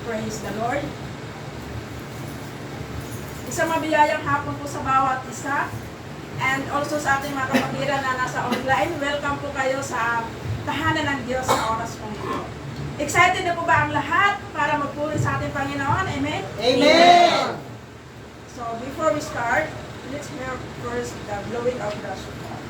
Praise the Lord. Isang mabiyayang hapon po sa bawat isa. And also sa ating mga kapatiran na nasa online, welcome po kayo sa tahanan ng Diyos sa oras pong ito. Excited na po ba ang lahat para magpuri sa ating Panginoon? Amen? Amen! So before we start, let's hear first the blowing of the shofar.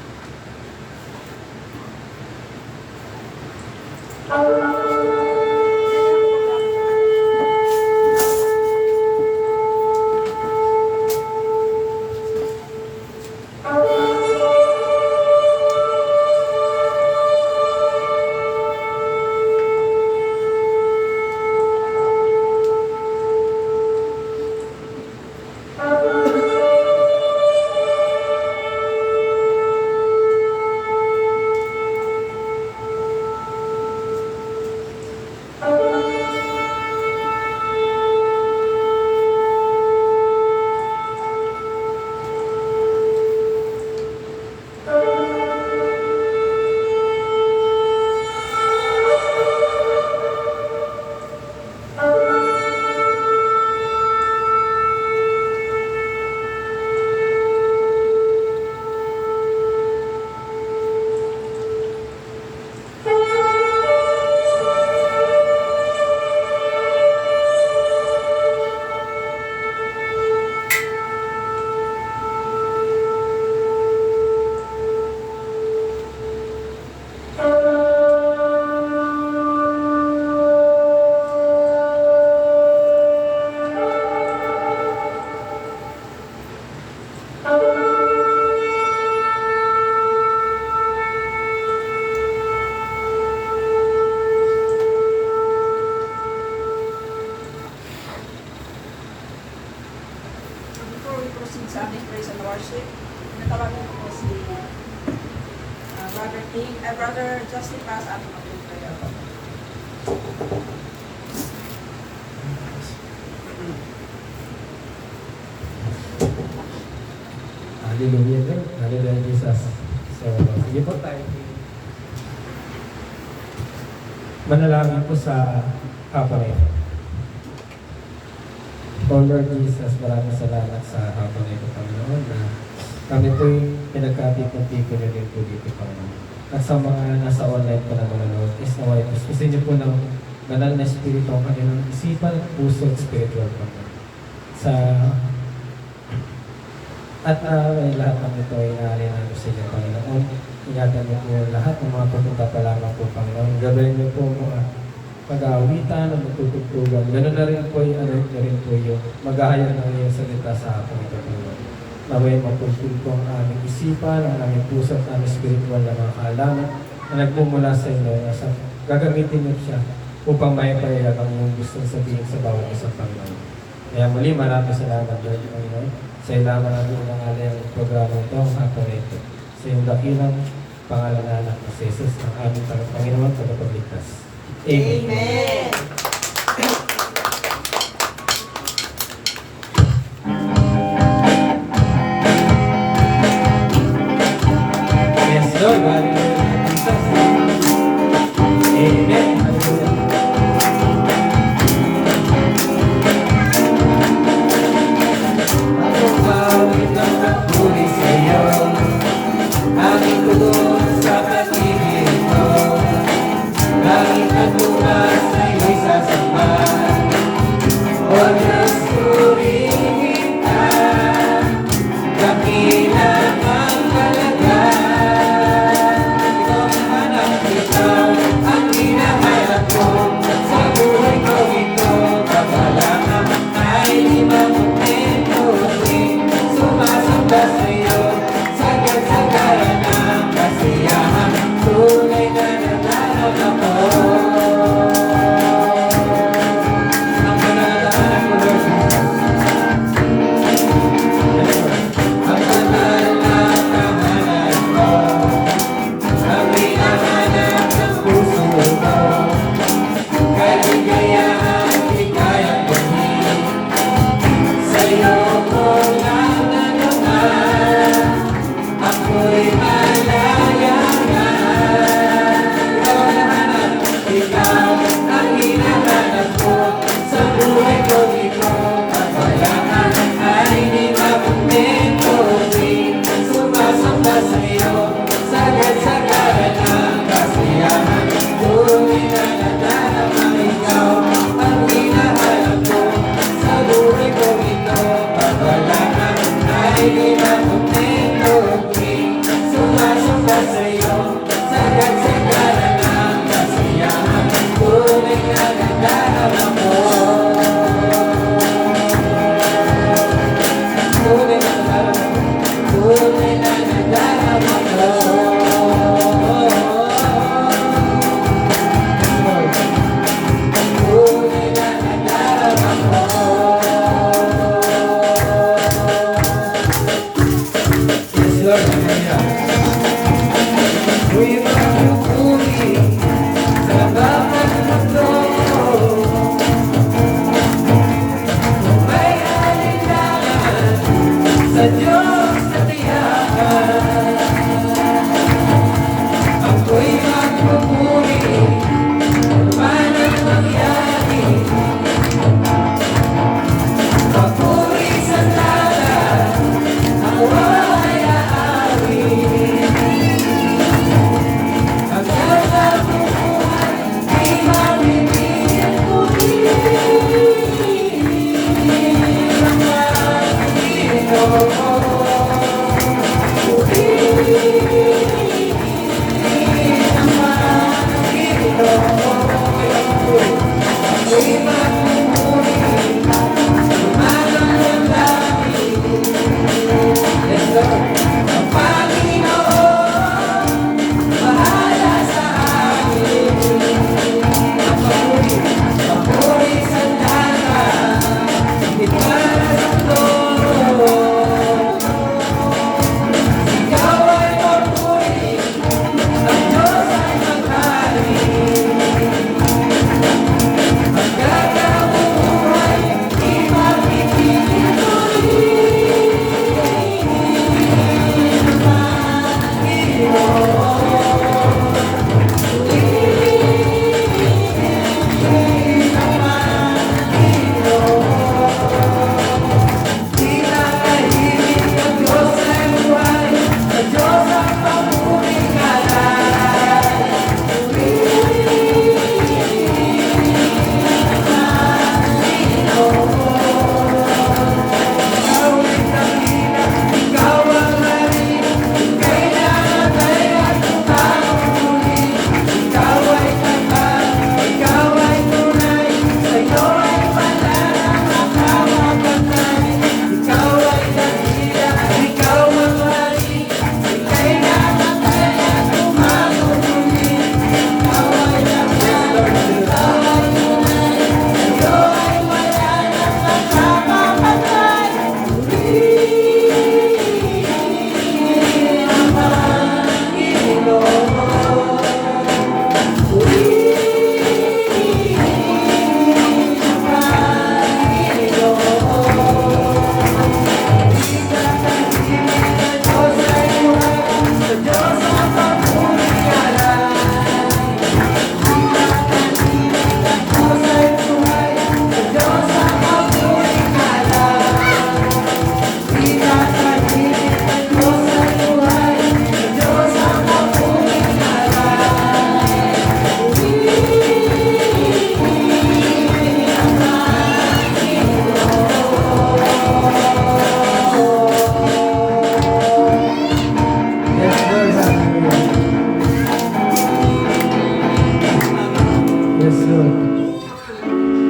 Sa ating praise and worship, natawagan ko po si Brother Justin Paz at mga prayer. Hallelujah, Hallelujah, Jesus. So, sige po tayo. Manalangin po sa hapon na ito. Oh Lord Jesus, maraming salamat sa hapon na ito, Panginoon, na kami po'y pinagkatipon-tipon na din po dito, Panginoon. At sa mga nasa online po na manonood, is naway, gusto niyo po ng banal na espiritu ang kanilang isipan, puso at spiritual, Panginoon. At lahat ng ito ay inaari namin sa inyo, Panginoon. Ingatan niyo po lahat ng mga pupunta pa lamang po, Panginoon. Gabay niyo po mga pag-aawitan o magtutugtugan. Ganoon na rin po yung maghahayag ng iyong salita sa hapon ito, Panginoon. Naway mapulpul po ang aming isipan, ang aming puso at aming spiritual na mga kaalaman na nagmumula sa inyo. Nasa gagamitin niyo siya upang may pahayag ang iyong gustong sabihin sa bawat isang Panginoon. Kaya muli, maraming salamat, Lord, Panginoon. Sa ilaman namin ng alayang programa ito, ang hapon ito. Sa iyong dakilang pangalan na anak ng Jesus, ang aming Panginoon, tagapagligtas. Amen. Amen. Yes, Lord. Hallelujah, Jesus. Amen. Hallelujah. Ako bawit ng pagpuli sa iyo, aming tugon sa pag-ibig mo. Langit at lupa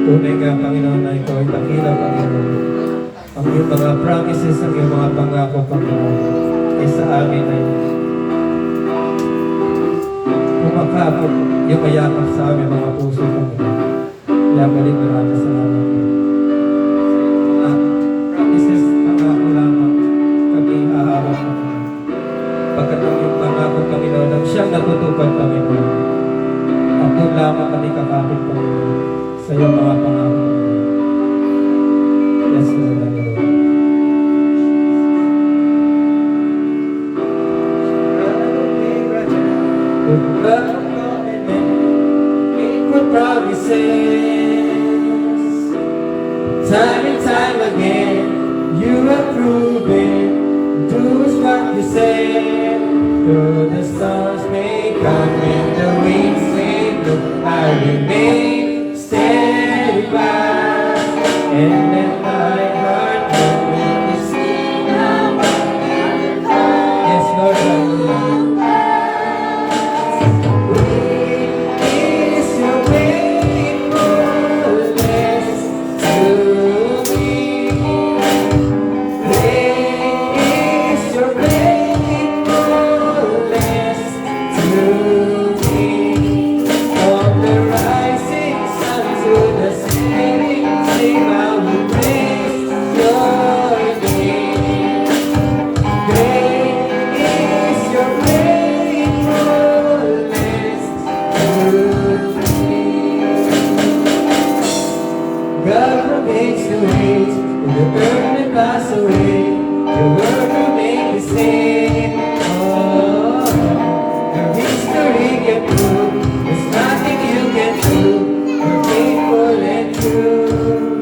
Tunay nga, Panginoon, na ikaw ay dakila, Panginoon. Ang iyong mga promises, ang iyong mga pangako, Panginoon, ay sa amin ay kumakapot, yung mayakap sa aming mga puso, Panginoon. Kaya maraming salamat. Mga promises, pangako lamang kami hahawak, Panginoon. Pagkat ang iyong pangako, Panginoon, ang siyang natutupad, Panginoon. At doon lamang kami kakapit, Panginoon, sa iyong mga pangako. Yes, Lord, hallelujah. Faithful promises, time and time again, you have proven, do what you said. Though the storms may come and the winds may blow, I remain steadfast, and let my heart know when you see how yes, Lord, hallelujah. Is your faithfulness to me? Great is your faithfulness to me. From the rising sun to the setting sun, I will praise your name. Great is your faithfulness to me. God remains to wait, when the earth may pass away, your word remains the same. Oh, your history can prove, there's nothing you can do. You're faithful and true.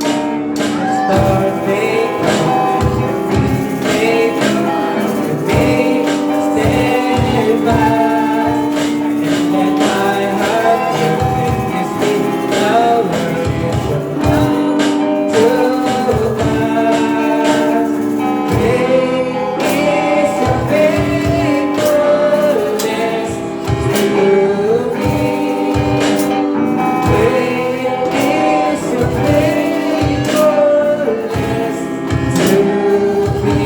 The stars may come, the seas may come, the faith stand fast. And let my heart know that this is the word you shall come to pass. Great is your faithfulness to me. Great is your faithfulness to me.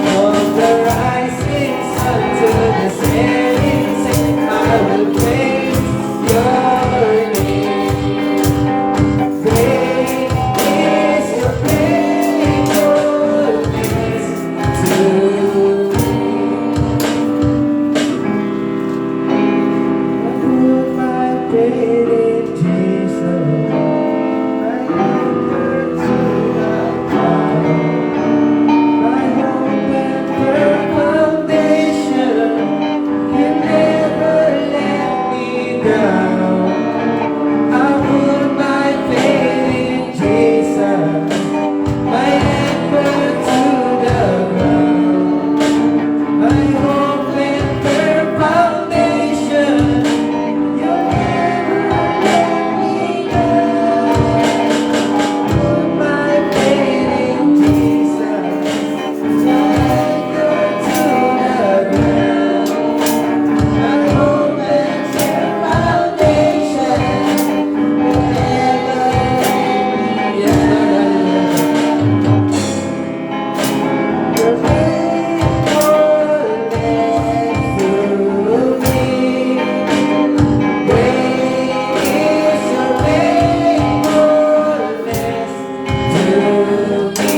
From the rising sun to the setting sun, I will praise your name. Great is your faithfulness to me. I put my faith in Jesus, my anchor to the ground, my hope and firm foundation. You never let me down. I put my faith in Jesus, my anchor to the ground, my hope and firm foundation. You never let me down. Put my faith in Jesus, my anchor to the ground, my hope and firm foundation. You never let me down. Your faithfulness to me. Great is your faithfulness to me.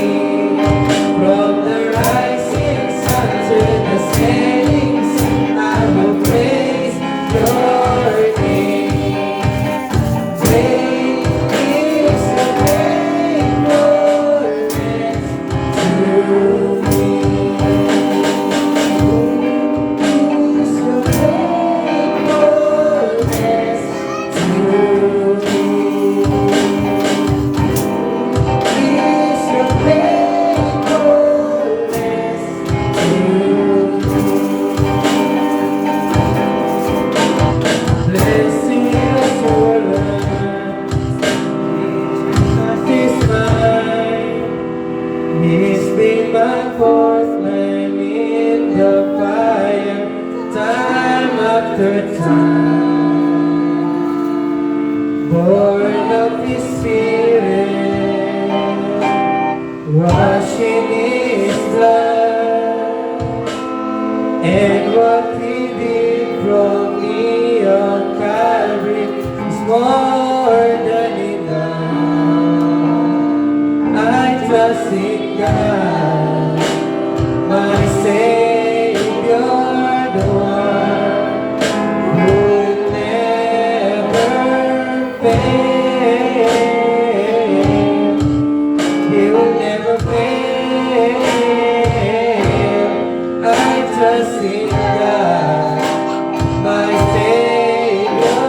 From the rising sun to the setting sun, I will praise your name. Great is your faithfulness to me. Is your faithfulness to me. Is your faithfulness to me. Blessed assurance, Jesus is mine. He's been my fourth man in the fire, time after time. Born of His Spirit, washed in His blood, and what He did from me on Calvary is more than enough. I trust in God, my Savior, the one who will never fail. He will never fail. I trust in God, my Savior,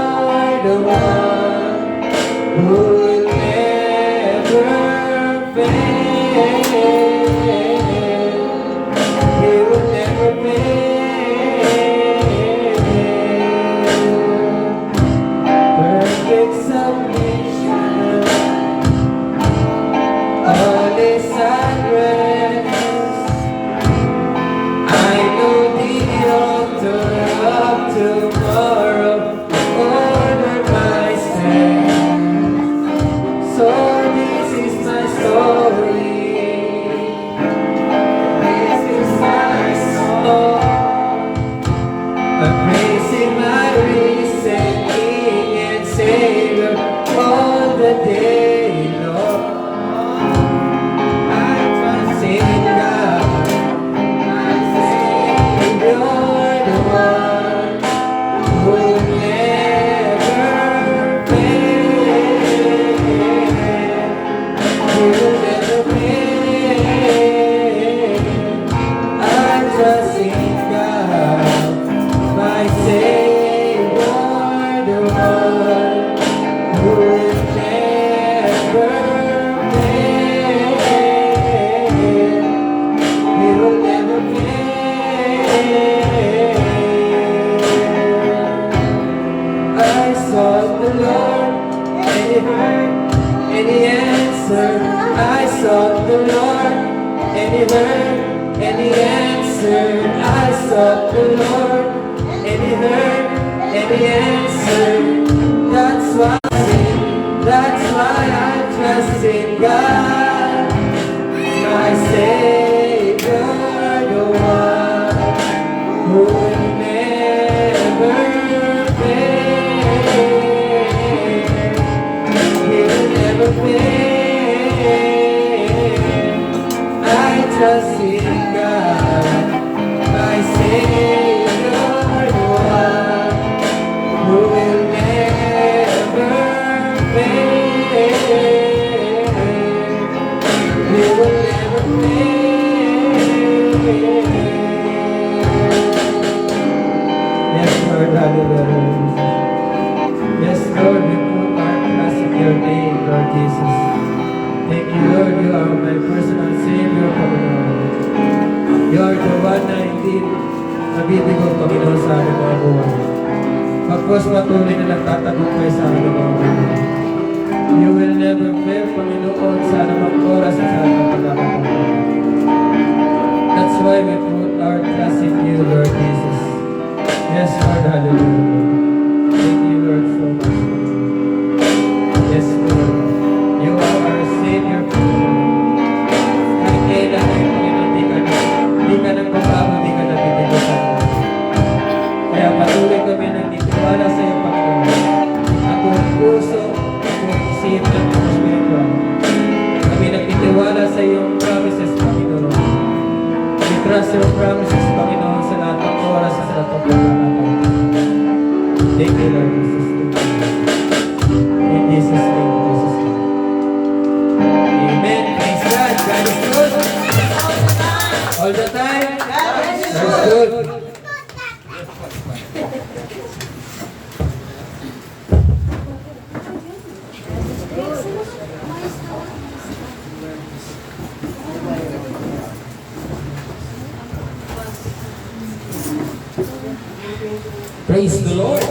the one who will never fail. He will never fail. Perfect submission, all is at rest. I know the author of tomorrow order my steps. So this is my story. This is my song. I'm praising my risen King and Savior all the day long. I trust in God, my Savior, the one who will never fail. He will never fail. I trust in God, my Savior, the one who will never fail. He will never fail. I sought the Lord, and He heard, and He answered. I sought the Lord, and He heard, and He answered. I sought the Lord, and He heard, and He answered. That's why I sing, that's why I trust in God, my Savior, the one who will never fail. He will never fail. I trust in God, my Savior, the one who will never fail. He will never fail. Yes, Lord, hallelujah. Yes, Lord, we put our trust in your name, Lord Jesus. Thank you, Lord, you are my personal Savior, Panginoon. You are the one na hindi nabibigo, Panginoon, sa aming mga buhay. Pagpos patuloy na nagtatagumpay sa aming mga buhay. You will never fail, Panginoon, sa anumang oras at sa anumang pagkakataon. That's why we put our trust in you, Lord Jesus. Yes, Lord, hallelujah. Thank you, Lord, so much. Yes, Lord. You are our Savior, Panginoon. Kahit kailan ay, Panginoon, di ka nang babago, di ka nabibigo sa amin. Kaya patuloy kami nang nitiwala sa iyo, Panginoon. Ang buong puso, ang buong isipan, ang buong spiritual. Kami nagtitiwala sa iyong promises, Panginoon. We trust your promises, Panginoon, sa lahat ng oras at sa lahat ng pagkakataon. Thank you, Lord Jesus. In Jesus' name, Jesus' name. Amen. Praise God. God is good. All the time. God is good. Praise the Lord.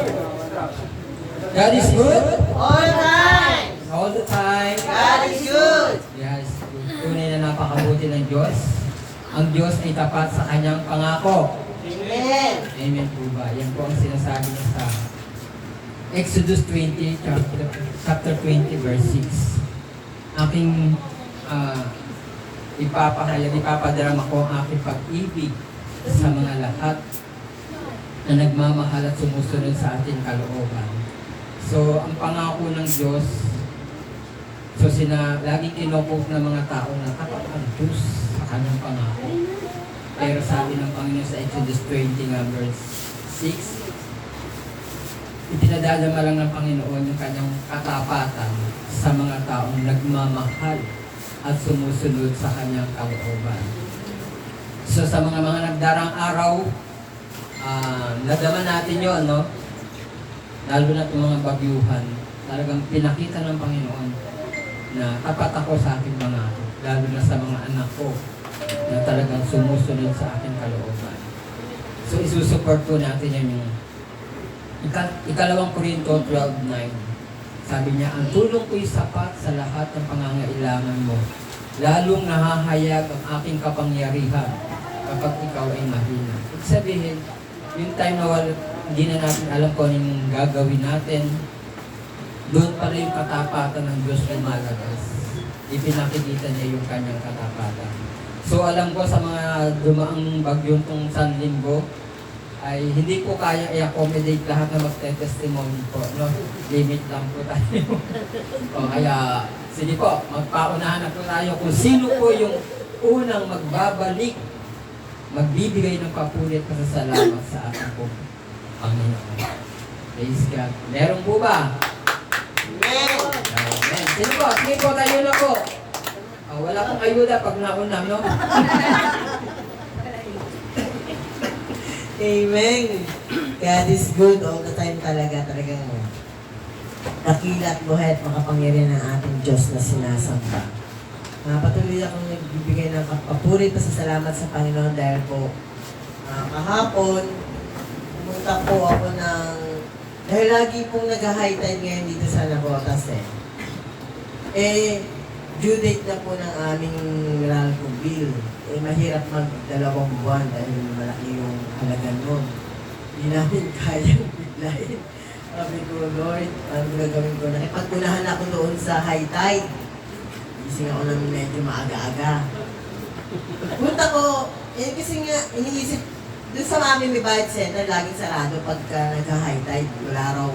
God is good. All the time. All the time. God is good. Yes. Tunay na napakabuti ng Diyos. Ang Diyos ay tapat sa kanyang pangako. Amen. Amen po ba? Yan po ang sinasabi niya sa Exodus 20, chapter 20, verse 6. Aking ipapadarama ko ang aking pag-ibig sa mga lahat na nagmamahal at sumusunod sa ating kalooban. So, ang pangako ng Diyos, laging kinukog ng mga tao na tapat ang Diyos sa kanyang pangako. Pero sabi ng Panginoon sa Exodus 20 nga verse 6, ipinadadama lang ng Panginoon yung kanyang katapatan sa mga taong nagmamahal at sumusunod sa kanyang kalooban. So sa mga nagdarang araw, nadama natin yun, no? Lalo na itong mga bagyuhan, talagang pinakita ng Panginoon na tapat ako sa aking mga, lalo na sa mga anak ko, na talagang sumusunod sa aking kalooban. So isusupport po natin yan yung Ikalawang Korinto 12:9. Sabi niya, ang tulong ko'y sapat sa lahat ng pangangailangan mo. Lalong nahahayag ang aking kapangyarihan kapag ikaw ay mahina. Ibig sabihin, yung time na hindi na natin alam kung anong gagawin natin, doon pala yung katapatan ng Diyos lumalabas. Ipinakikita niya yung kanyang katapatan. So alam ko sa mga dumaang bagyong tong San Linggo, ay hindi po kaya i-accommodate lahat na magte-testimony po, no? Limit lang po tayo. O kaya, sige po, magpaunahan na po tayo kung sino po yung unang magbabalik, magbibigay ng papulit pasasalamat sa ating po Panginoon. Praise God. Meron po ba? Amen. Amen. Sino po? Sige po, tayo na po. Wala pong ayuda pag nauna, no? Amen. God is good all the time talaga. Talagang dakila at buhay at makapangyarihan ng ating Diyos na sinasamba. Patuloy akong nagbibigay ng papuri pa sa salamat sa Panginoon dahil po kahapon pumunta po ako dahil lagi pong nag-high tide ngayon dito sa Navotas due date na po ng aming Meralco bill. Mahirap mag-2 buwan dahil malaki yung halaga nun. Hindi namin kayang biglayin. Sabi ko, Lord, ano gagawin ko? Nakipagpunahan ako doon sa high tide. Gising ako ng medyo maaga-aga. Punta ko, kasi nga, iniisip, doon sa mami may bayad center, laging sarado pagka nag-high tide. Wala raw,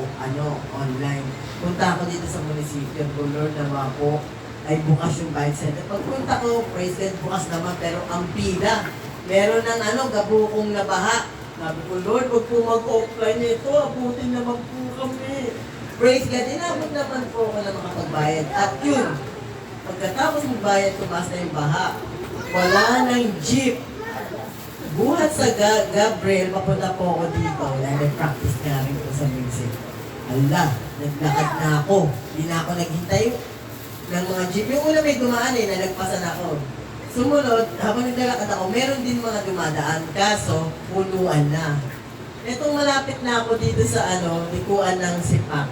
online. Punta ako dito sa munisipyo, Lord, nawa po, ay bukas yung bayad center. Pagpunta ko, praise God, bukas naman, pero ang pila, meron ng gabukong na baha. Sabi ko, Lord, wag po mag-offline nito, abutin naman po kami. Praise God, inabot naman po ako na makapagbayad. At yun, pagkatapos magbayad, tumaas na yung baha. Wala nang jeep. Buhat sa Gabriel, papunta po ako dito. May practice nga rin po sa music. Ala, naglakad na ako. Hindi na ako naghintay ng mga jeep. Yung una may dumaan nalagpasan ako. Sumunod, habang naglalakad ako, meron din mga dumadaan. Kaso, punuan na. Itong malapit na ako dito sa likuan ng Sipak.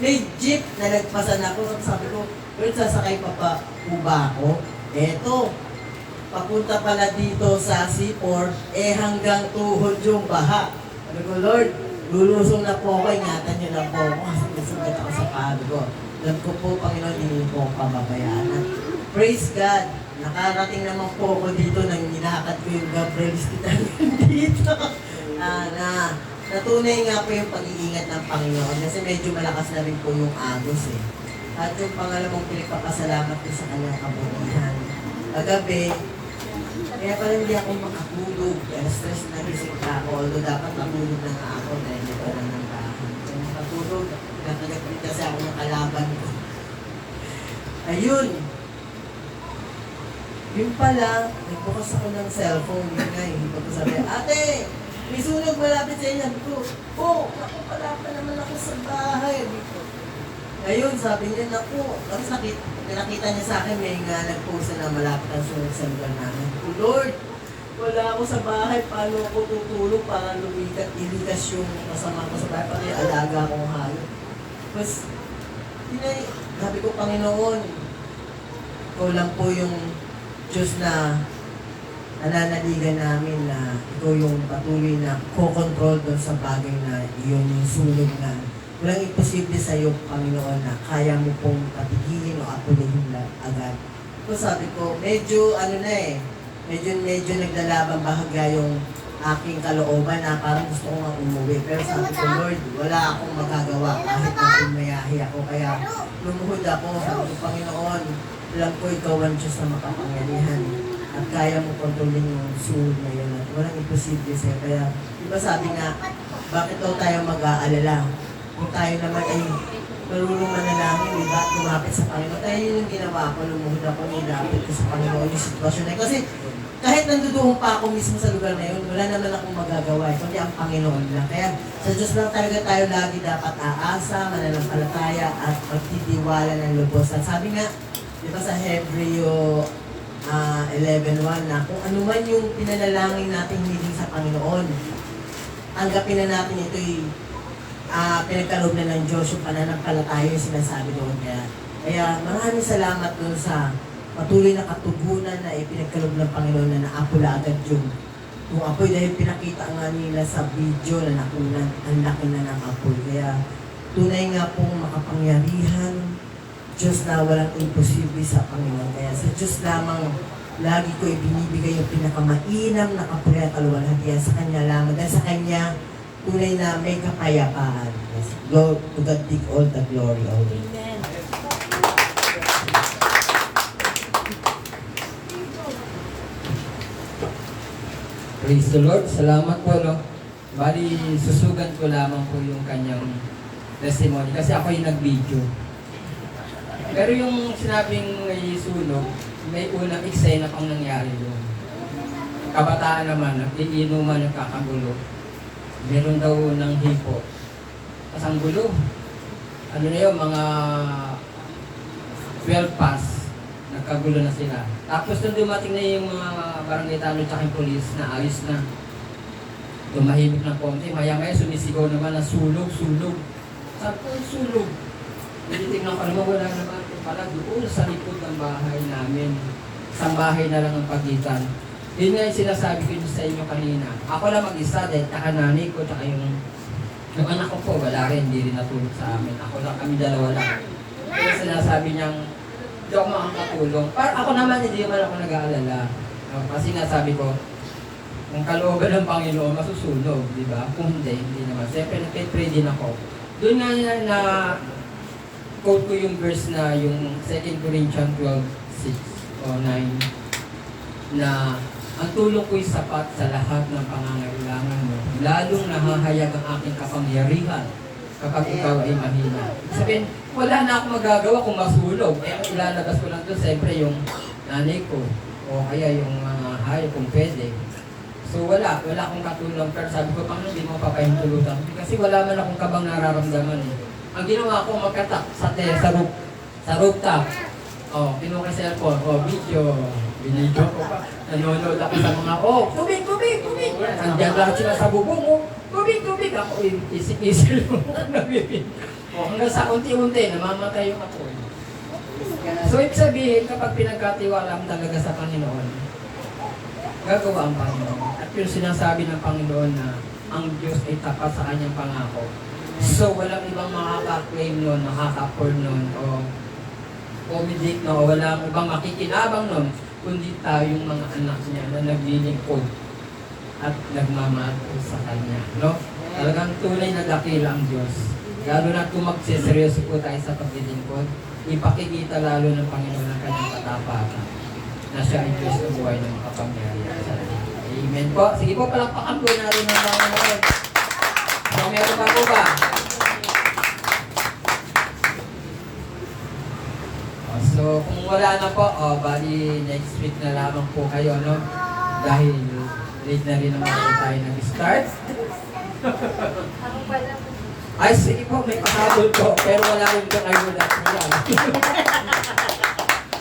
May jeep na nagpasan ako. Sabi ko, Lord, sasakay pa po ba ako? Eto, papunta pala dito sa C4, hanggang tuhod yung baha. Sabi ko, Lord, lulusong na po ako, ingatan niyo na po ako. Kasi nasugat ako sa pado ko. Alam ko po, Panginoon, hindi po ako pababayaan. Praise God! Nakarating naman po ako dito nang nilakad ko yung Gabriel Hospital dito. Natunay nga po yung pag-iingat ng Panginoon kasi medyo malakas na rin po yung agos At yung pangalawang pinagpapasalamat ko sa kanyang kabutihan. Kagabi, kaya pala hindi ako makatulog. Kaya stress na gising pa ako. Although dapat matulog na nga ako dahil ito lang ng bahay. Kaya makatulog, pinatagagpit kasi ako ng kalaban ko. Ayun. Yun pala, nagbukas ako ng cellphone. Yun nga, hindi ko sabi, Ate, may sunog malapit sa inyo. Sabi ko, naku, pala pa naman ako sa bahay. Ayun, sabi niya, naku, tapos nakita niya sa akin, may nga nag-post na malapit ang sunog sa lugar namin. Lord, wala ako sa bahay, paano ako tutulog para ilikas yung kasama ko sa bahay, pati alaga akong hayop. Tapos, sabi ko, Panginoon, ikaw lang po yung Diyos na nananaligan namin na ikaw yung patuloy na kokontrol doon sa bagay na iyon yung sunog na walang imposible sa iyo, Panginoon, na kaya mo pong patigilin o apulihin na agad. So sabi ko, medyo medyo naglalabang bahagya yung aking kalooban na parang gusto ko nga umuwi. Pero sabi ko, Lord, wala akong magagawa kahit na pumayahi ako. Kaya lumuhod ako, sabi ko, Panginoon, alam ko ikaw ang Diyos na makapangyarihan at kaya mo kontrolin yung suod na yun at walang imposible sa'yo. Kaya, di ba sabi nga, bakit daw tayo mag-aalala? Kung tayo naman ay marunong manalangin, di ba? Lumapit sa Panginoon. Kaya yun yung ginawa ko, lumuhod ako, nilapit ko sa Panginoon yung sitwasyon na yun. Kasi kahit nandudoon pa ako mismo sa lugar na yun, wala naman akong magagawa, kundi ang Panginoon lang. Kaya sa Diyos lang talaga tayo lagi dapat aasa, mananampalataya at magtitiwala ng lubos. At sabi nga, di ba sa Hebreo 11:1 na kung ano man yung pinanalangin natin hiling sa Panginoon, tanggapin na natin ito'y pinagkaloob na ng Diyos yung pananampalataya yung sinasabi doon. Kaya maraming salamat doon sa patuloy na katugunan na ipinagkaloob ng Panginoon na naapula agad yung apoy dahil pinakita nga nila sa video na nakunan, ang laki na ng apoy. Kaya tunay nga pong makapangyarihan, Diyos na walang imposible sa Panginoon. Kaya sa Diyos lamang lagi ko ibinibigay yung pinakamainam na kapuri at kaluwalhatian sa Kanya lamang. Dahil sa Kanya, tunay na may kapayapaan. Yes. Lord, to God be all the glory. Amen. Amen. Praise the Lord. Salamat po, no? Bali, susugan ko lamang po yung kanyang testimony kasi ako yung nag-video. Pero yung sinabing may sunog, may unang eksena pang nangyari doon. Kabataan naman, nag-iinuman, nagkakagulo. Meron daw ng hipo. Tapos ang gulo, ano na yun, mga 12 pass, nagkagulo na sila. Tapos nung dumating na yung mga barangay tanod at yung polis na ayos na. Tumahimik ng konti, maya-maya sumisigaw naman na sulog. Sabi ko, sulog. Hindi tingnan ko naman, wala naman. Pala doon sa likod ng bahay namin. Isang bahay na lang ang pagitan. Yun nga yung sinasabi ko sa inyo kanina. Ako lang mag-isa dahil nanay ko, tsaka yung anak ko po, wala rin, hindi rin natulog sa amin. Ako lang, kami dalawa lang. Kaya sinasabi niyang, hindi ako makakatulong. Para ako naman, hindi naman ako nag-aalala. Kasi nga sabi ko, kung kalooban ng Panginoon, masusunog, di ba? Kung hindi naman. Siyempre, nag-pray din ako. Doon nga na quote ko yung verse na yung 2 Corinthians 12:6 o 9 na ang tulong ko'y sapat sa lahat ng pangangailangan mo. Lalong nahahayag ang aking kapangyarihan kapag ikaw ay mahina. Sabihin, wala na akong magagawa kung masunog. Ilalabas ko lang doon, siyempre yung nanay ko o kaya yung mga hayop kung pwede. So wala akong katulong. Pero sabi ko, Panginoon, hindi mo papahintulutan. Kasi wala man akong kabang nararamdaman eh. Ang ginawa ko, magkatak sa rooftop. Kinuha ko cellphone, video ko pa. Nanonood ako sa mga, tubig! Nandiyan lahat sila sa bubong, tubig! Ako, isip-isip mo, nabibig. Hanggang sa unti-unti, namamatay yung apoy. So, ibig sabihin, kapag pinagkatiwala mo talaga sa Panginoon, gagawa ang Panginoon. At yung sinasabi ng Panginoon na ang Diyos ay tapat sa kanyang pangako. So, walang ibang makaka-claim nun, makaka-afford nun, o pumidik no, walang ibang makikinabang nun, kundi tayong mga anak niya na naglilingkod at nagmamahal sa Kanya. No? Talagang tunay na dakila ang Diyos. Lalo na kung magsiseryoso po tayo sa paglilingkod, ipakikita lalo ng Panginoon ang Kanyang katapatan na siya ay Diyos na buhay ng makapangyarihan sa atin. Amen po. Sige po, palakpakan po natin ng Panginoon. So, meron pa po ba? So, kung wala na po, bali next week na lamang po kayo, no? Dahil late na rin naman po tayo nag-start. Ay, sige po, may pahabol po, pero wala rin kang ayuda.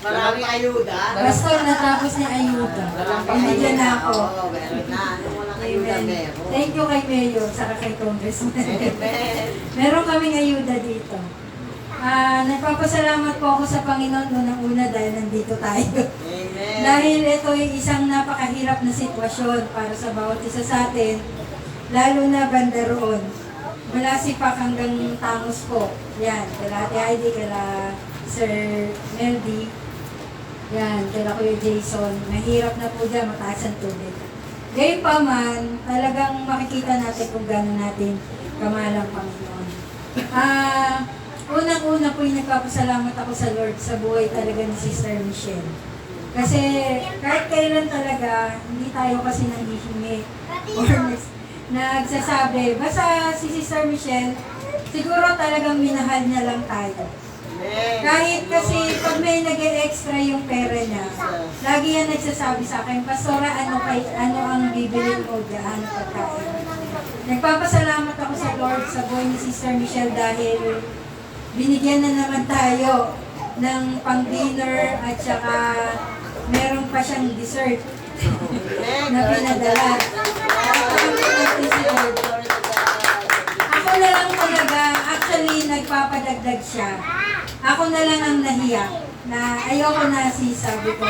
Maraming ayuda. Pastor, natapos ni ayuda. Nandiyan na ako. Meron na. Anong walang ayuda, Amen. meron? Thank you kay Mayor, saka kay Congressman. Amen. Meron kaming ayuda dito. Nagpapasalamat po ako sa Panginoon unang-una dahil nandito tayo. Amen. Dahil ito ay isang napakahirap na sitwasyon para sa bawat isa sa atin, lalo na banda roon. mula Sipak hanggang Tangos po. Yan, kala Ate Heidi, kala Sir Meldy. Yan, kala Kuya Jason. Mahirap na po dyan, mataas ang tubig. Gayun pa man, talagang makikita natin kung gano'n natin kamalang Panginoon. Unang-una po yung nagpapasalamat ako sa Lord sa buhay talaga ni Sister Michelle. Kasi kahit kailan talaga, hindi tayo kasi nanghihingi or nagsasabi. Basta si Sister Michelle, siguro talagang minahal niya lang tayo. Kahit kasi pag may nag-extra yung pera niya, lagi yan nagsasabi sa akin, Pastora, ano ang bibilin mo dyan, pagkain? Nagpapasalamat ako sa Lord sa buhay ni Sister Michelle dahil binigyan na naman tayo ng pang-dinner at saka meron pa siyang dessert na pinadala. Ako na lang talaga, actually nagpapadagdag siya. Ako na lang ang nahiya na ayoko na sabi ko,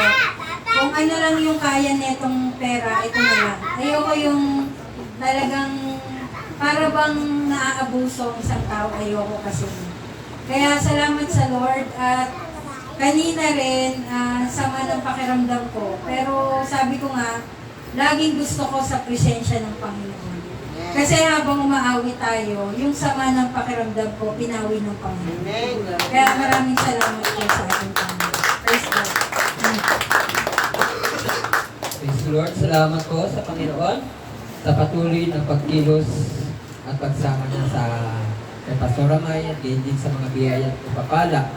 kung ano lang yung kaya netong pera, ito na lang. Ayoko yung talagang para bang naaabuso ang isang tao, ayoko kasi. Kaya salamat sa Lord at kanina rin, sama ng pakiramdam ko. Pero sabi ko nga, laging gusto ko sa presensya ng Panginoon. Kasi habang umaawi tayo, yung sama ng pakiramdam ko, pinawi ng Panginoon. Kaya maraming salamat po sa ating Panginoon. Praise God. Praise the Lord. Salamat po sa Panginoon sa patuloy na pagkilos at pagsama niya sa kay Pastor Ramay at din sa mga biyaya at papala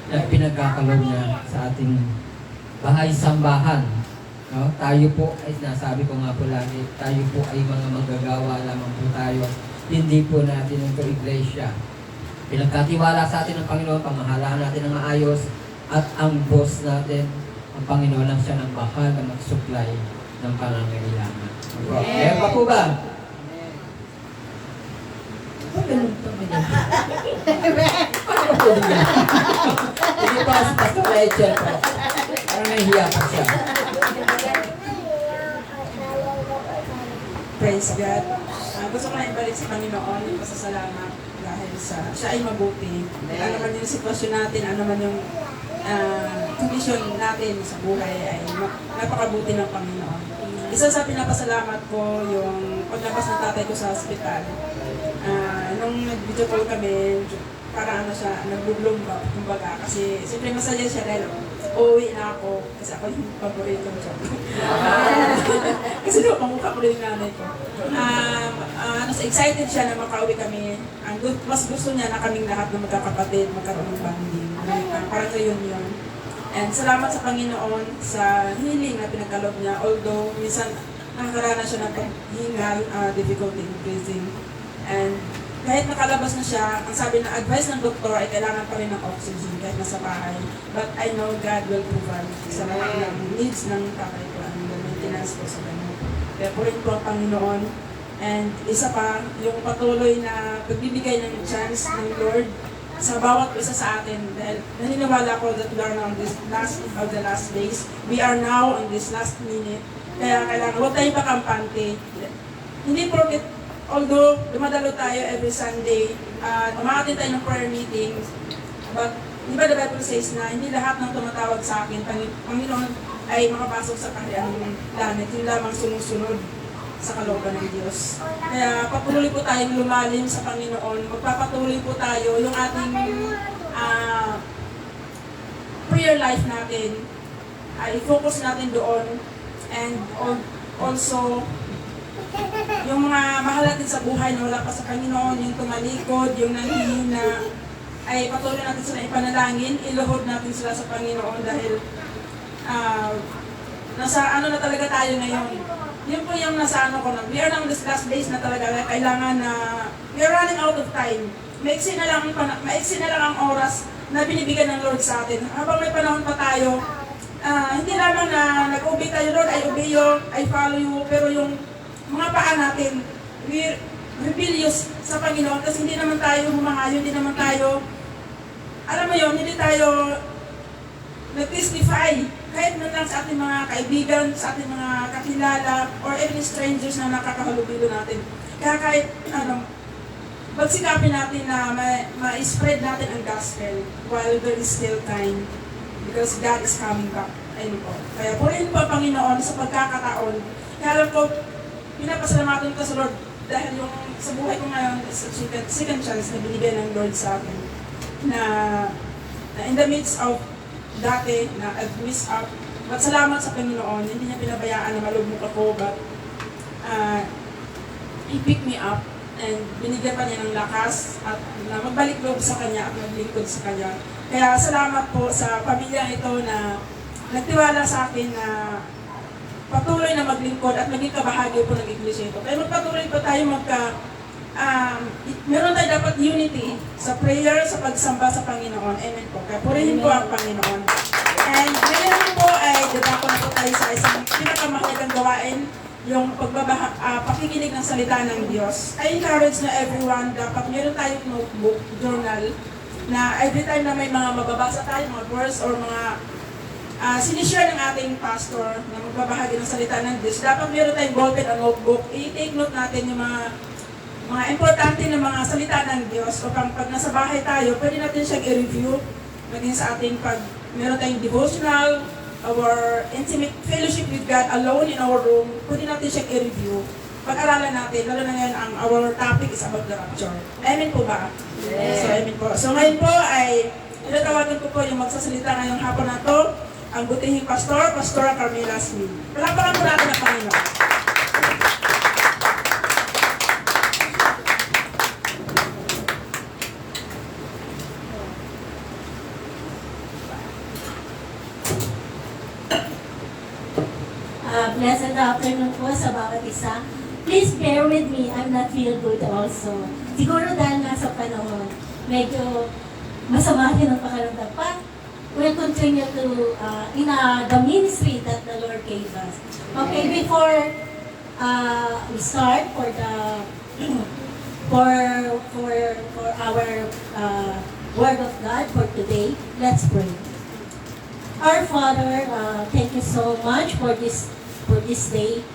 na pinagkakalob niya sa ating bahay-sambahan. No? Tayo po, ay nasabi ko nga po lagi, tayo po ay mga manggagawa lamang po tayo. Hindi po natin ito iglesia. Pinagkatiwala sa atin ng Panginoon, pamahalaan natin ng maayos at ang boss natin, ang Panginoon lang siya ng bahal na mag-supply ng pangangailangan. Meron pa po ba? Ganun pa ba niya? Paano po niya? Hindi pa si Pastor Rachel po. Parang nahihiya pa siya. Praise God. Gusto ko na ibalik sa Panginoon yung pasasalamat dahil siya ay mabuti. Ano man yung sitwasyon natin, ano man yung kondisyon natin sa buhay ay napakabuti ng Panginoon. Isa sa pinapasalamat ko yung paglabas ng tatay ko sa ospital. Nung nag-video call kami, para ano siya, nag-bloom ba, kumbaga, kasi siyempre masaya siya dahil uuwi na ako, kasi ako yung paborito siya. Kasi doon, pamukha ko rin yung nanay ko. Excited siya na makauwi kami. Mas gusto niya na kaming lahat na magkakapatid, magkaroon ng bonding. Parang yun yun. And salamat sa Panginoon sa healing na pinagkaloob niya, although minsan nakakaranas siya ng paghingal, difficulty in breathing. And kahit nakalabas na siya, ang sabi na advice ng doktor ay kailangan pa rin ng oxygen kahit nasa bahay. But I know God will provide sa lahat ng needs ng tatay ko and the maintenance ko sa ganun. Kaya po rin po ang Panginoon. And isa pa, yung patuloy na pagbibigay ng chance ng Lord sa bawat isa sa atin. Dahil naniniwala ko that we are now on this last of the last days. We are now on this last minute. Kaya kailangan, huwag tayong pakampante. Hindi porket although dumadalo tayo every Sunday, umaatin tayo ng prayer meetings, but di ba the Bible says na hindi lahat ng tumatawag sa akin, Panginoon ay makapasok sa kaharian ng langit, hindi lamang sumusunod sa kalooban ng Diyos. Kaya patuloy po tayong lumalim sa Panginoon, magpapatuloy po tayo yung ating prayer life natin, ay focus natin doon, and also yung mga mahal natin sa buhay na wala pa sa Panginoon, yung tumalikod, yung nanghihina, ay patuloy natin sila ipanalangin, iluhod natin sila sa Panginoon dahil nasa ano na talaga tayo ngayon. Yun po yung nasa ano ko na, we are now in this last days na talaga, kailangan na, we are running out of time. Maiksi na lang ang oras na binibigyan ng Lord sa atin. Habang may panahon pa tayo, hindi lamang na nag-obey tayo, Lord, I obey you, I follow you, pero yung mga paa natin, we're rebellious sa Panginoon kasi hindi naman tayo humangayo, hindi naman tayo, alam mo yun, hindi tayo nag-testify kahit man lang sa ating mga kaibigan, sa ating mga kakilala, or even strangers na nakakahalubilo natin. Kaya kahit pagsikapin natin na ma-spread natin ang gospel while there is still time because God is coming back. Ayun po. Kaya purihin po ang Panginoon sa pagkakataon. Kaya alam ko, pinapasalamatan ko sa Lord dahil yung sa buhay ko ngayon is a second chance na binigay ng Lord sa akin. Na in the midst of dati na I've missed up, but salamat sa Panginoon, hindi niya pinabayaan na malugmok ako, but He picked me up and binigyan pa niya ng lakas at na magbalik loob sa Kanya at maglingkod sa Kanya. Kaya salamat po sa pamilya ito na nagtiwala sa akin na patuloy na maglingkod at maging kabahagi po ng iglesia ito. Kaya magpatuloy pa tayo meron tayo dapat unity sa prayer, sa pagsamba sa Panginoon. Amen po. Kaya purihin po ang Panginoon. And ngayon po ay dadako na po tayo sa isang pinakamahalagang gawain, yung pakikinig ng salita ng Diyos. I encourage na everyone, dapat meron tayong notebook, journal, na every time na may mga mababasa tayo, mga verse or mga sinishare ng ating pastor na magbabahagi ng salita ng Diyos, dapat meron tayong ballpen o notebook. I-take note natin yung mga importante na mga salita ng Diyos upang pag nasa bahay tayo, pwede natin siyang i-review maging sa ating meron tayong devotional, our intimate fellowship with God alone in our room, pwede natin siyang i-review. Pag-aralan natin, lalo na ngayon, our topic is about the rapture. Amen po ba? Yes. So, amen po. So, ngayon po ay, tinatawagan ko po yung magsasalita ngayong hapon na to, ang butihing pastor, Pastora Carmela Smith. Palapakan po natin ang Panginoon. Blessed afternoon po sa bawat isa. Please bear with me, I'm not feel good also. Siguro dahil nasa panahon, medyo masama din ang pakaramdam pa. We'll continue to, the ministry that the Lord gave us. Okay, before we start for the, for our Word of God for today, let's pray. Our Father, thank you so much for this day.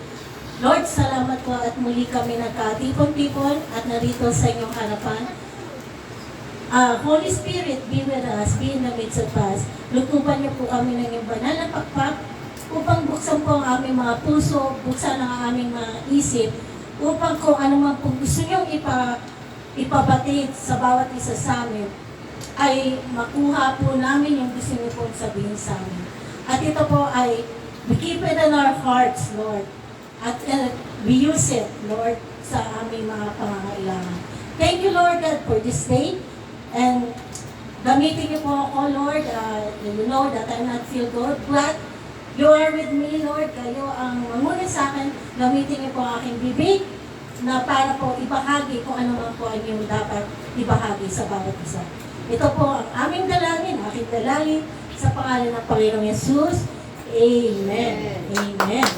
Lord, salamat po at muli kami nagkatipon-tipon at narito sa inyong harapan. Holy Spirit, be with us, be in the midst of us. Lutupan niyo po kami ng iyong banal na pakpak upang buksan po ang aming mga puso, buksan ang aming mga isip, upang kung ano man po gusto niyong ipabatid sa bawat isa sa amin, ay makuha po namin yung gusto niyo pong sabihin sa amin. At ito po ay we keep it in our hearts, Lord. At we use it, Lord, sa aming mga pangangailangan. Thank you, Lord God, for this day. And gamitin niyo po ako, Lord. You know that I not feel good, but you are with me, Lord. Kayo ang mamuna sa akin. Gamitin niyo po ang aking bibig na para po ibahagi kung ano man po ang yung dapat ibahagi sa bawat isa. Ito po ang aming dalangin, aking dalangin, sa pangalan ng Panginoong Yesus. Amen. Amen.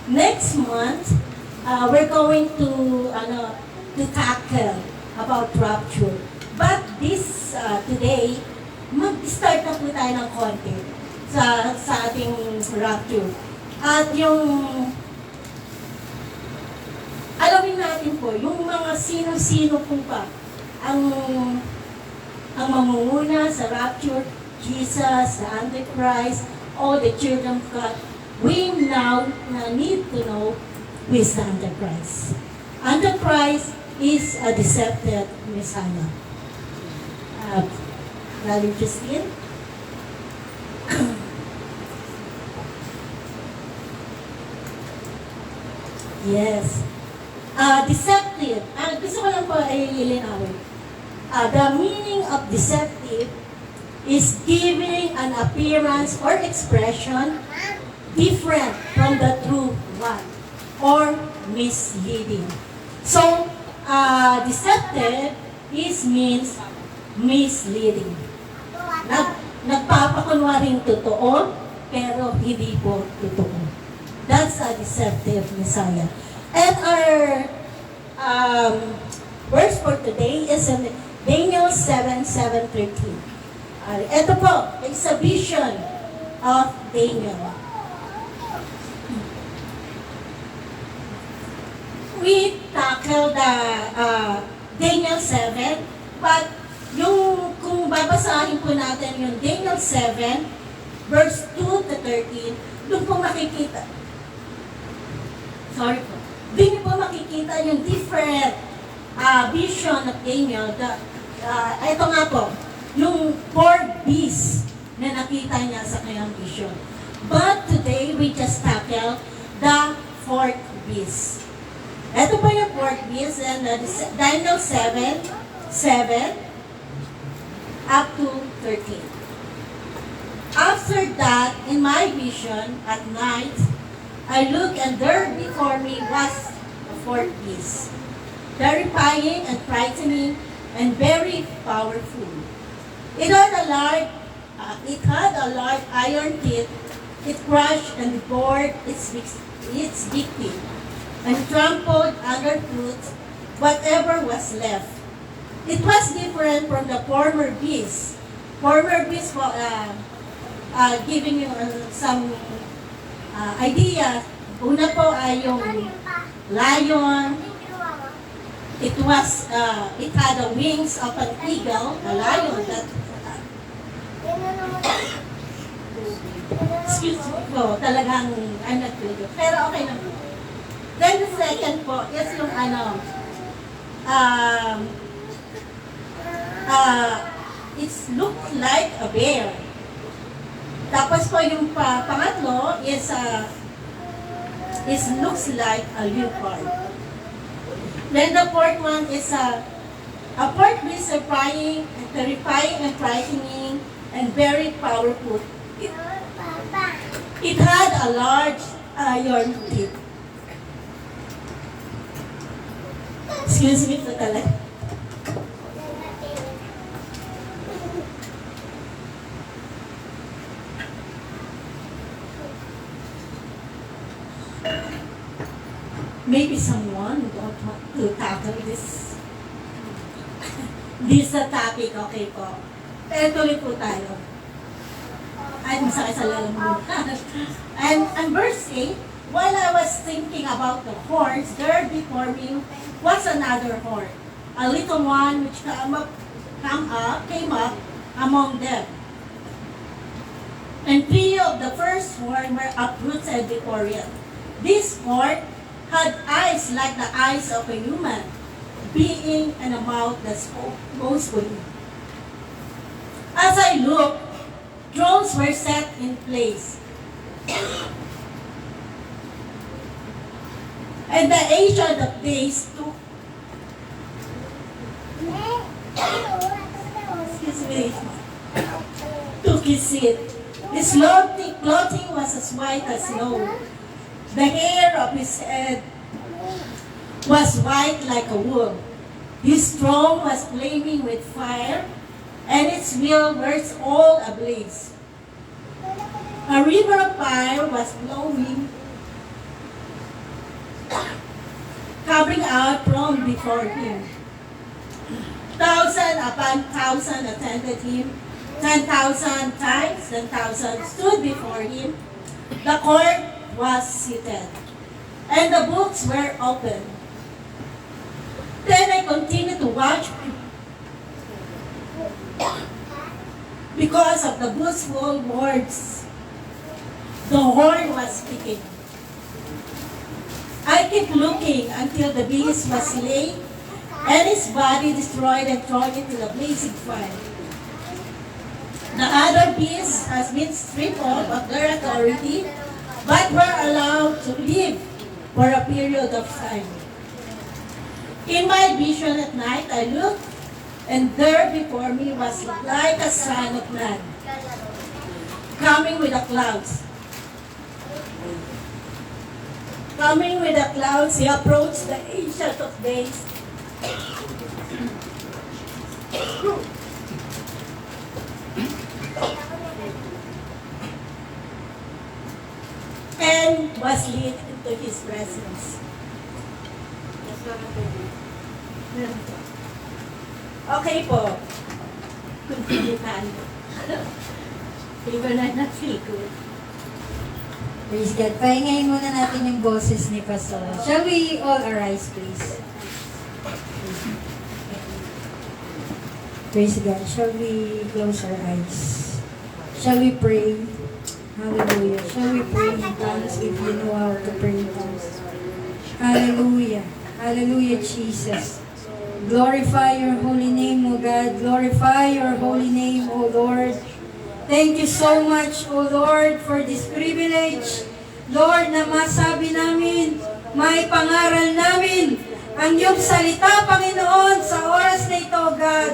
Next month, we're going to tackle about rapture. But this today, mag-start na po tayo ng konti sa ating rapture. At yung alamin natin po, yung mga sino-sino po pa ang mangunguna sa rapture, Jesus, the Antichrist, all the children of God. We now need to know who is the Antichrist. Antichrist is a deceptive Messiah. Brother Christine? Yes. Deceptive. Gusto ko lang po ay ilinawin. The meaning of deceptive is giving an appearance or expression different from the true one or misleading. So, deceptive means misleading. Nagpapakunwaring totoo, pero hindi po totoo. That's a deceptive Messiah. And our verse for today is in Daniel 7:13. Ito po, it's a vision of Daniel. we tackle the Daniel 7, but kung babasahin po natin yung Daniel 7, verse 2 to 13, doon po makikita, doon po makikita yung different vision of Daniel. Ito nga po, yung 4 beasts na nakita niya sa kanyang vision. But today, we just tackle the 4th beast. Ito po yung 4th beast, and Daniel 7 up to 13. After that, in my vision at night, I looked, and there before me was the 4th beast, terrifying and frightening and very powerful. It had a large iron teeth. It crushed and devoured its victim, and trampled underfoot whatever was left. It was different from the former beast. Former beast, giving you some idea. Una po ay yung lion. It had the wings of an eagle, a lion that excuse me po, talagang I'm not good. Pero okay na po. Then the second po is yung it looks like a bear. Tapos po yung pangatlo is looks like a leopard. Then the fourth one is a fourth beast, terrifying and frightening and very powerful. It had a large iron teeth. Excuse me po talaga. Maybe someone don't want to tackle this topic, okay po. Pero tuloy po tayo. Ay, masakit sa lalamunan. And verse 8, while I was thinking about the horns, there before me was another horn, a little one which came up among them. And 3 of the first horn were uprooted before it. This horn had eyes like the eyes of a human, being and a mouth that spoke boastfully. As I looked, thrones were set in place. And the Ancient of Days took his seat. His clothing was as white as snow. The hair of his head was white like a wool. His throne was flaming with fire, and its wheels were all ablaze. A river of fire was flowing, coming out from before him. 1,000 upon 1,000 attended him. 10,000 times 10,000 stood before him. The court was seated, and the books were open. Then I continued to watch because of the boastful words the horn was speaking. I kept looking until the beast was slain and his body destroyed and thrown into the blazing fire. The other beasts has been stripped of their authority, but were allowed to live for a period of time. In my vision at night, I looked, and there before me was like a son of man, coming with the clouds. Coming with the clouds, he approached the Ancient of Days. And was led into his presence. Okay po. Continue tayo. Even I not feel good. Praise God. Pahingayin muna natin yung boses ni Pastor. Shall we all arise, please? Praise God. Shall we close our eyes? Shall we pray? Hallelujah. Shall we pray in tongues if you know how to pray in tongues? Hallelujah. Hallelujah, Jesus. Glorify your holy name, O God. Glorify your holy name, O Lord. Thank you so much, O Lord, for this privilege. Lord, na masabi namin, may pangaral namin ang iyong salita, Panginoon, sa oras na ito, God.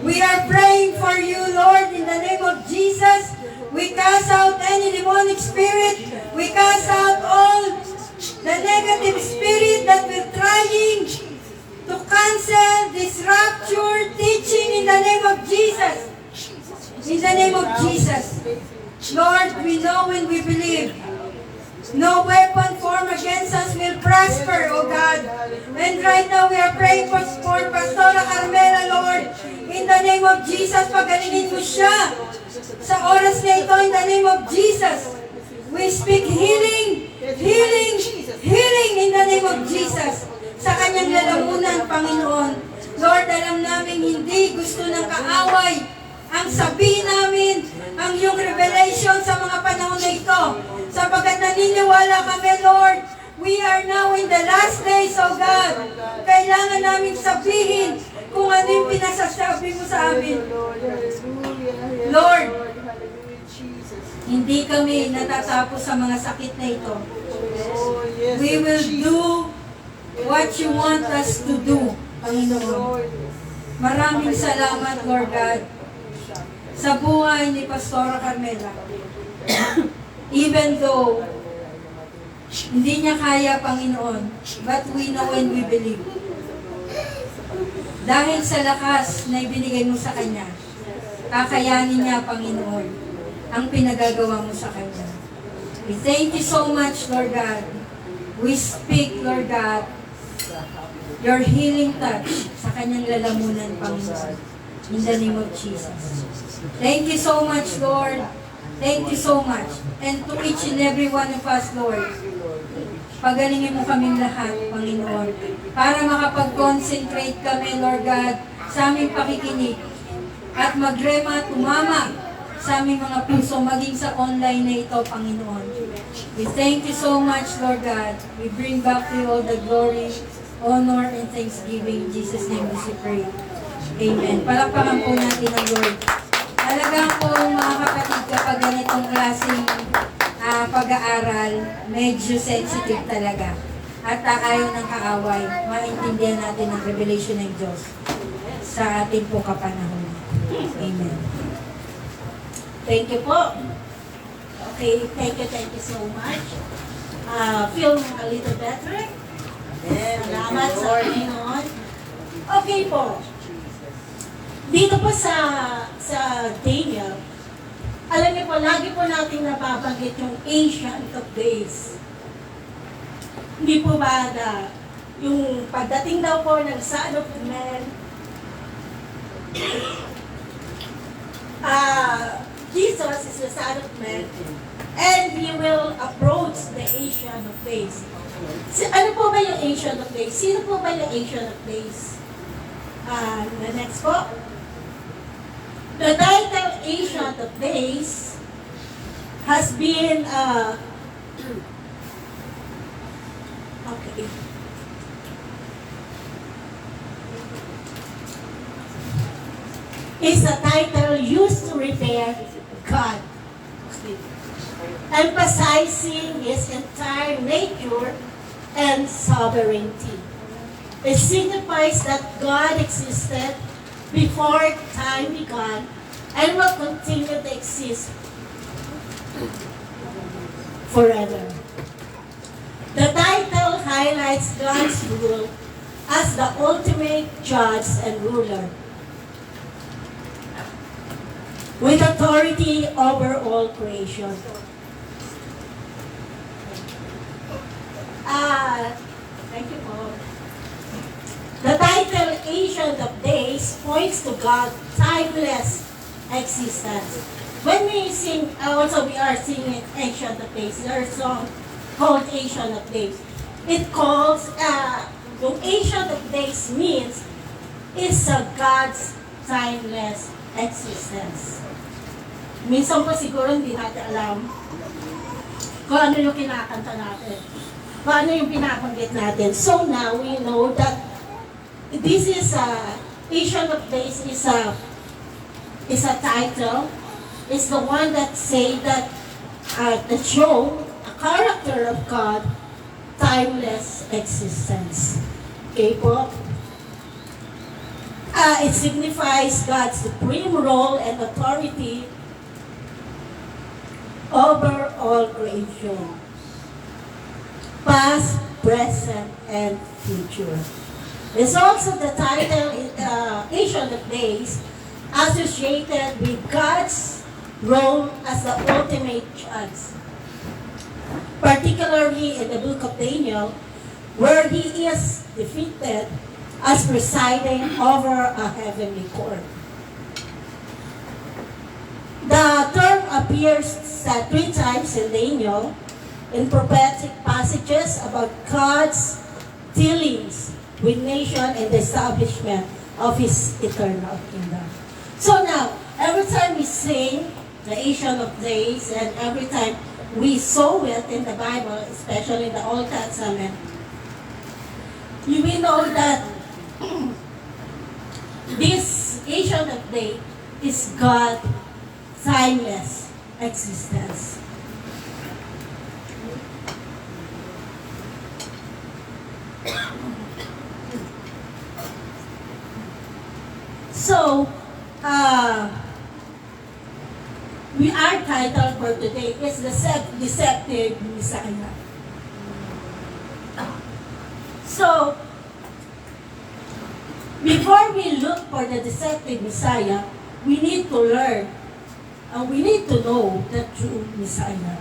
We are praying for you, Lord, in the name of Jesus. We cast out any demonic spirit. We cast out all the negative spirit that we're trying to cancel this rapture teaching in the name of Jesus. In the name of Jesus. Lord, we know and we believe no weapon formed against us will prosper, O God. And right now we are praying for Pastora Carmela, Lord. In the name of Jesus, pagalingin mo siya sa oras na ito, in the name of Jesus. We speak healing, healing, healing in the name of Jesus. Sa kanyang lalamunan, Panginoon. Lord, alam namin hindi gusto ng kaaway ang sabihin namin ang iyong revelation sa mga panahon na ito. Sapagkat naniniwala kami, Lord, we are now in the last days, O God. Kailangan namin sabihin kung ano yung pinasasabi mo sa amin. Lord, hindi kami natatapos sa mga sakit na ito. We will do what you want us to do, Panginoon. Maraming salamat, Lord God, sa buhay ni Pastora Carmela. Even though hindi niya kaya, Panginoon, but we know and we believe. Dahil sa lakas na ibinigay mo sa kanya, kakayanin niya, Panginoon, ang pinagagawa mo sa kanya. We thank you so much, Lord God. We speak, Lord God, your healing touch sa kanyang lalamunan, Panginoon. In the name of Jesus. Thank you so much, Lord. Thank you so much. And to each and every one of us, Lord, pagalingin mo kaming lahat, Panginoon, para makapag-concentrate kami, Lord God, sa aming pakikinig at magrema, tumama sa aming mga puso, maging sa online na ito, Panginoon. We thank you so much, Lord God. We bring back to you all the glory, honor, and thanksgiving. In Jesus' name we pray. Amen. Palakpakan po natin ang Lord. Talagang po, mga kapatid, kapag ganitong klaseng pag-aaral, medyo sensitive talaga. At ayaw ng kaaway, maintindihan natin ang revelation ng Diyos sa ating po kapanahon. Amen. Thank you po. Okay, thank you so much. Feel a little better. Salamat sa Panginoon. Okay po. Dito po sa Daniel, alam niyo po, lagi po natin nababanggit yung Ancient of Days. Hindi po ba na yung pagdating daw po ng Son of Man, Jesus is the Son of Man, and He will approach the Ancient of Days. Ano po ba yung Ancient of Days? Sino po ba yung Ancient of Days? The next po. The title Ancient of Days has been okay. It's a title used to refer God, emphasizing His entire nature and sovereignty. It signifies that God existed before time began and will continue to exist forever. The title highlights God's rule as the ultimate judge and ruler, with authority over all creation. Thank you, Paul. The title Ancient of Days points to God's timeless existence when we sing, also we are singing Ancient of Days. There's a song called Ancient of Days. It calls, yung Ancient of Days means is a God's timeless existence. Minsan po siguro hindi natin alam kung ano yung kinakanta natin, kung ano yung pinapanggit natin. So now we know that this is Ancient of Days is a title. It's the one that say that that show a character of God, timeless existence. Okay po? It signifies God's supreme role and authority over all creation, past, present, and future. It's also the title Ancient of Days associated with God's role as the ultimate judge, particularly in the book of Daniel, where he is depicted as presiding over a heavenly court. The term appears 3 times in Daniel in prophetic passages about God's dealings with nation and the establishment of His eternal kingdom. So now, every time we sing the Ancient of Days and every time we saw it in the Bible, especially in the Old Testament, we know that this Ancient of Days is God's timeless existence. So, our title for today is the Deceptive Messiah. So, before we look for the Deceptive Messiah, we need to learn, we need to know the true Messiah.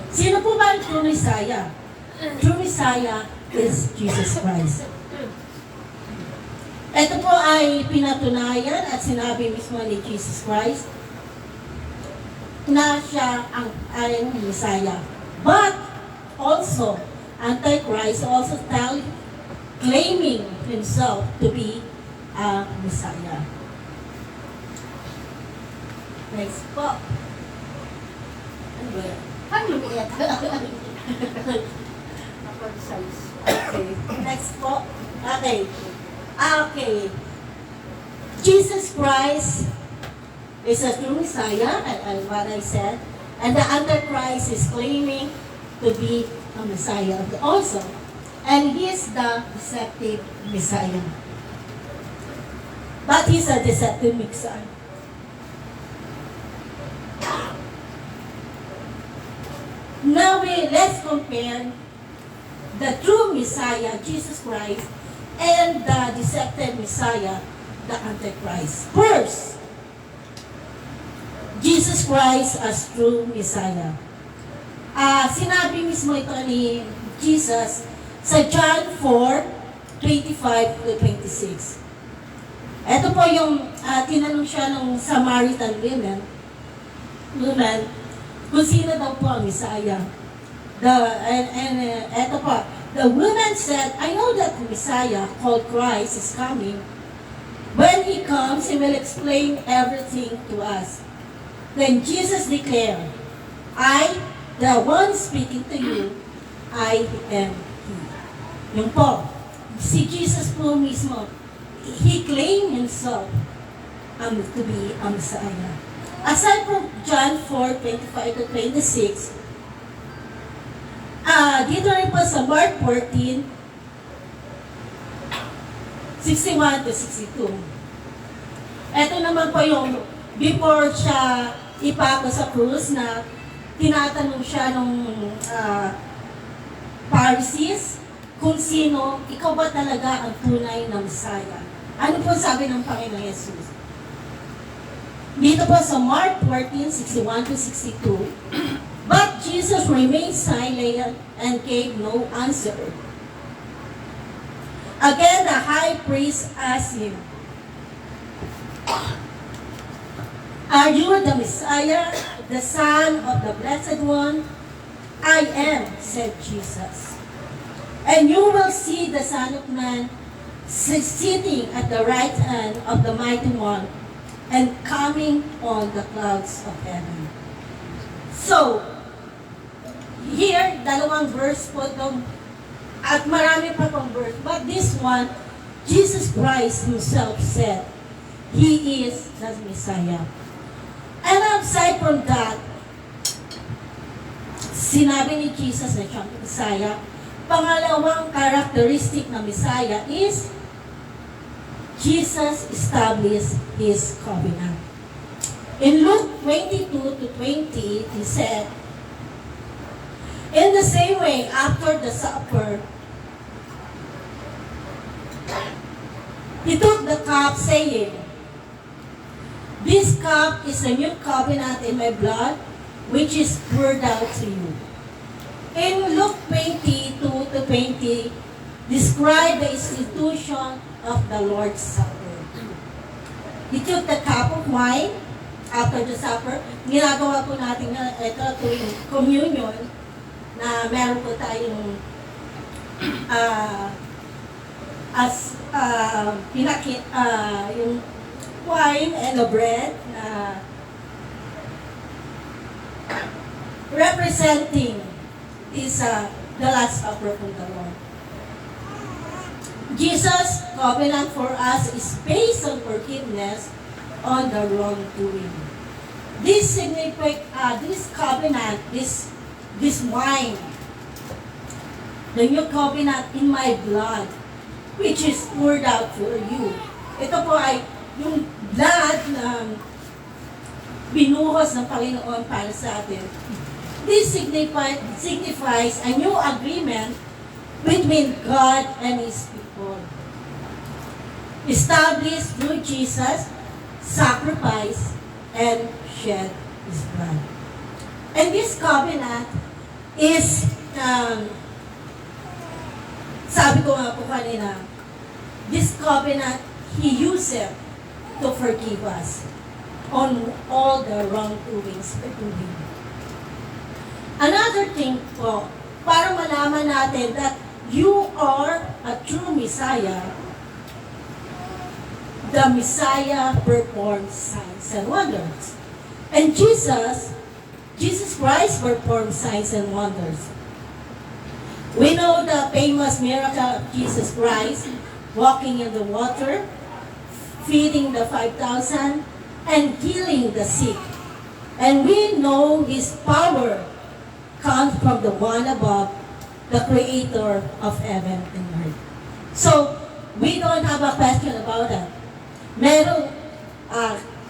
Sino po ba ang true Messiah? True Messiah is Jesus Christ. Ito po ay pinatunayan at sinabi mismo ni Jesus Christ na siya ang Messiah. But also, Antichrist also claiming himself to be a Messiah. Next po. Ano ba yan? Ang lumiit. Okay. Next po. Okay. Okay. Jesus Christ is a true Messiah, and what I said, and the Antichrist is claiming to be a Messiah also. And he is the deceptive Messiah. But he's a deceptive Messiah. Now let's compare the true Messiah, Jesus Christ, and the deceptive Messiah, the Antichrist. First, Jesus Christ as true Messiah. Sinabi mismo ito ni Jesus sa John 4:25-26. Ito po yung tinanong siya ng Samaritan women kung sino daw po ang Messiah. Ito po, the woman said, I know that the Messiah called Christ is coming. When He comes, He will explain everything to us. Then Jesus declared, I, the one speaking to you, I am He. Yung po, si Jesus po mismo, He claimed Himself to be a Messiah. Aside from John 4:25-26, dito rin po sa Mark 14, 61-62. Ito naman po yung before siya ipako sa krus na tinatanong siya ng Pharisees kung sino, ikaw ba talaga ang tunay na Messiah? Ano po sabi ng Panginoong Yesus? Dito po sa Mark 14, 61-62, but Jesus remained silent and gave no answer. Again, the high priest asked him, Are you the Messiah, the Son of the Blessed One? I am, said Jesus. And you will see the Son of Man sitting at the right hand of the Mighty One and coming on the clouds of heaven. So, here, dalawang verse po itong, at marami pa pong verse. But this one, Jesus Christ Himself said, He is the Messiah. And aside from that, sinabi ni Jesus na siyang Messiah. Pangalawang characteristic ng Messiah is Jesus established His covenant. In Luke 22-20, He said, in the same way, after the supper, He took the cup, saying, this cup is the new covenant in my blood, which is poured out to you. In Luke 22-20, describe the institution of the Lord's Supper. He took the cup of wine after the supper. Ginagawa po natin na ito tuwing communion na meron po tayong yung wine and the bread na representing is the Last Supper from the Lord. Jesus' covenant for us is based on forgiveness on the wrongdoing. This covenant, this wine, the new covenant in my blood, which is poured out for you. Ito po ay yung blood na binuhos ng Panginoon para sa atin. This signifies a new agreement between God and His people. Established through Jesus' sacrifice and shed His blood. And this covenant is, sabi ko nga po kanina, this covenant, He used it to forgive us on all the wrongdoings we're doing. Another thing po, para malaman natin that you are a true Messiah, the Messiah performed signs and wonders. And Jesus Christ performed signs and wonders. We know the famous miracle of Jesus Christ, walking in the water, feeding the 5,000, and healing the sick. And we know His power comes from the one above, the Creator of heaven and earth. So, we don't have a question about that. Merong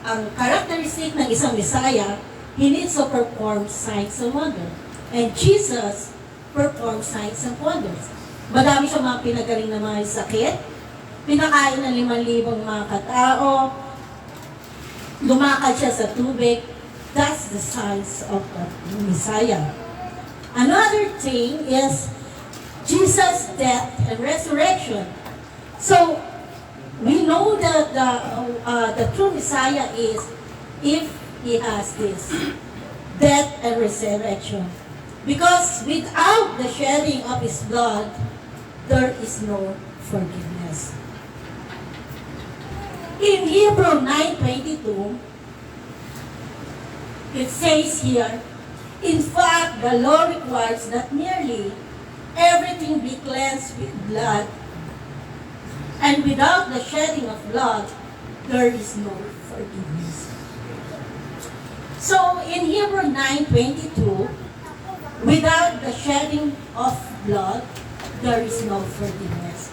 ang characteristic ng isang Messiah, He needs to perform signs and wonders. And Jesus performed signs and wonders. Madami siya mga pinagaling na mga sakit, pinakain ng 5,000 mga katao, lumakad siya sa tubig. That's the signs of the Messiah. Another thing is Jesus' death and resurrection. So, we know that the true Messiah is if He has this death and resurrection. Because without the shedding of His blood, there is no forgiveness. In Hebrews 9:22, it says here, in fact, the law requires that nearly everything be cleansed with blood, and without the shedding of blood, there is no forgiveness. So, in Hebrews 9:22, without the shedding of blood, there is no forgiveness.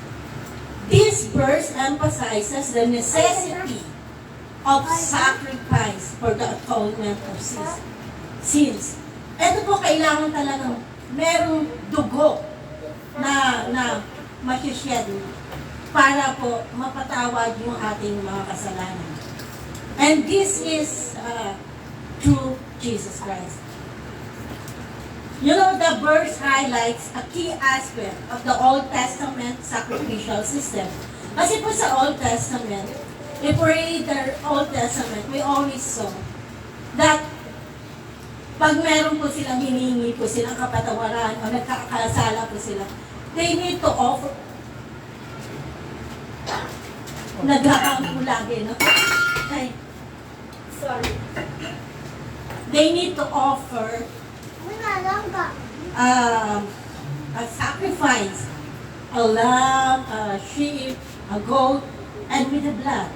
This verse emphasizes the necessity of sacrifice for the atonement of sins. Ito po kailangan talagang merong dugo na masished para po mapatawad yung ating mga kasalanan. And this is through Jesus Christ. You know, the verse highlights a key aspect of the Old Testament sacrificial system. Kasi po sa Old Testament, if we read the Old Testament, we always saw that pag meron po silang hiningi po silang kapatawaran o nagkakasala po sila, they need to offer. Naghahang po lagi, no? Ay, sorry. They need to offer a sacrifice, a lamb, a sheep, a goat, and with the blood.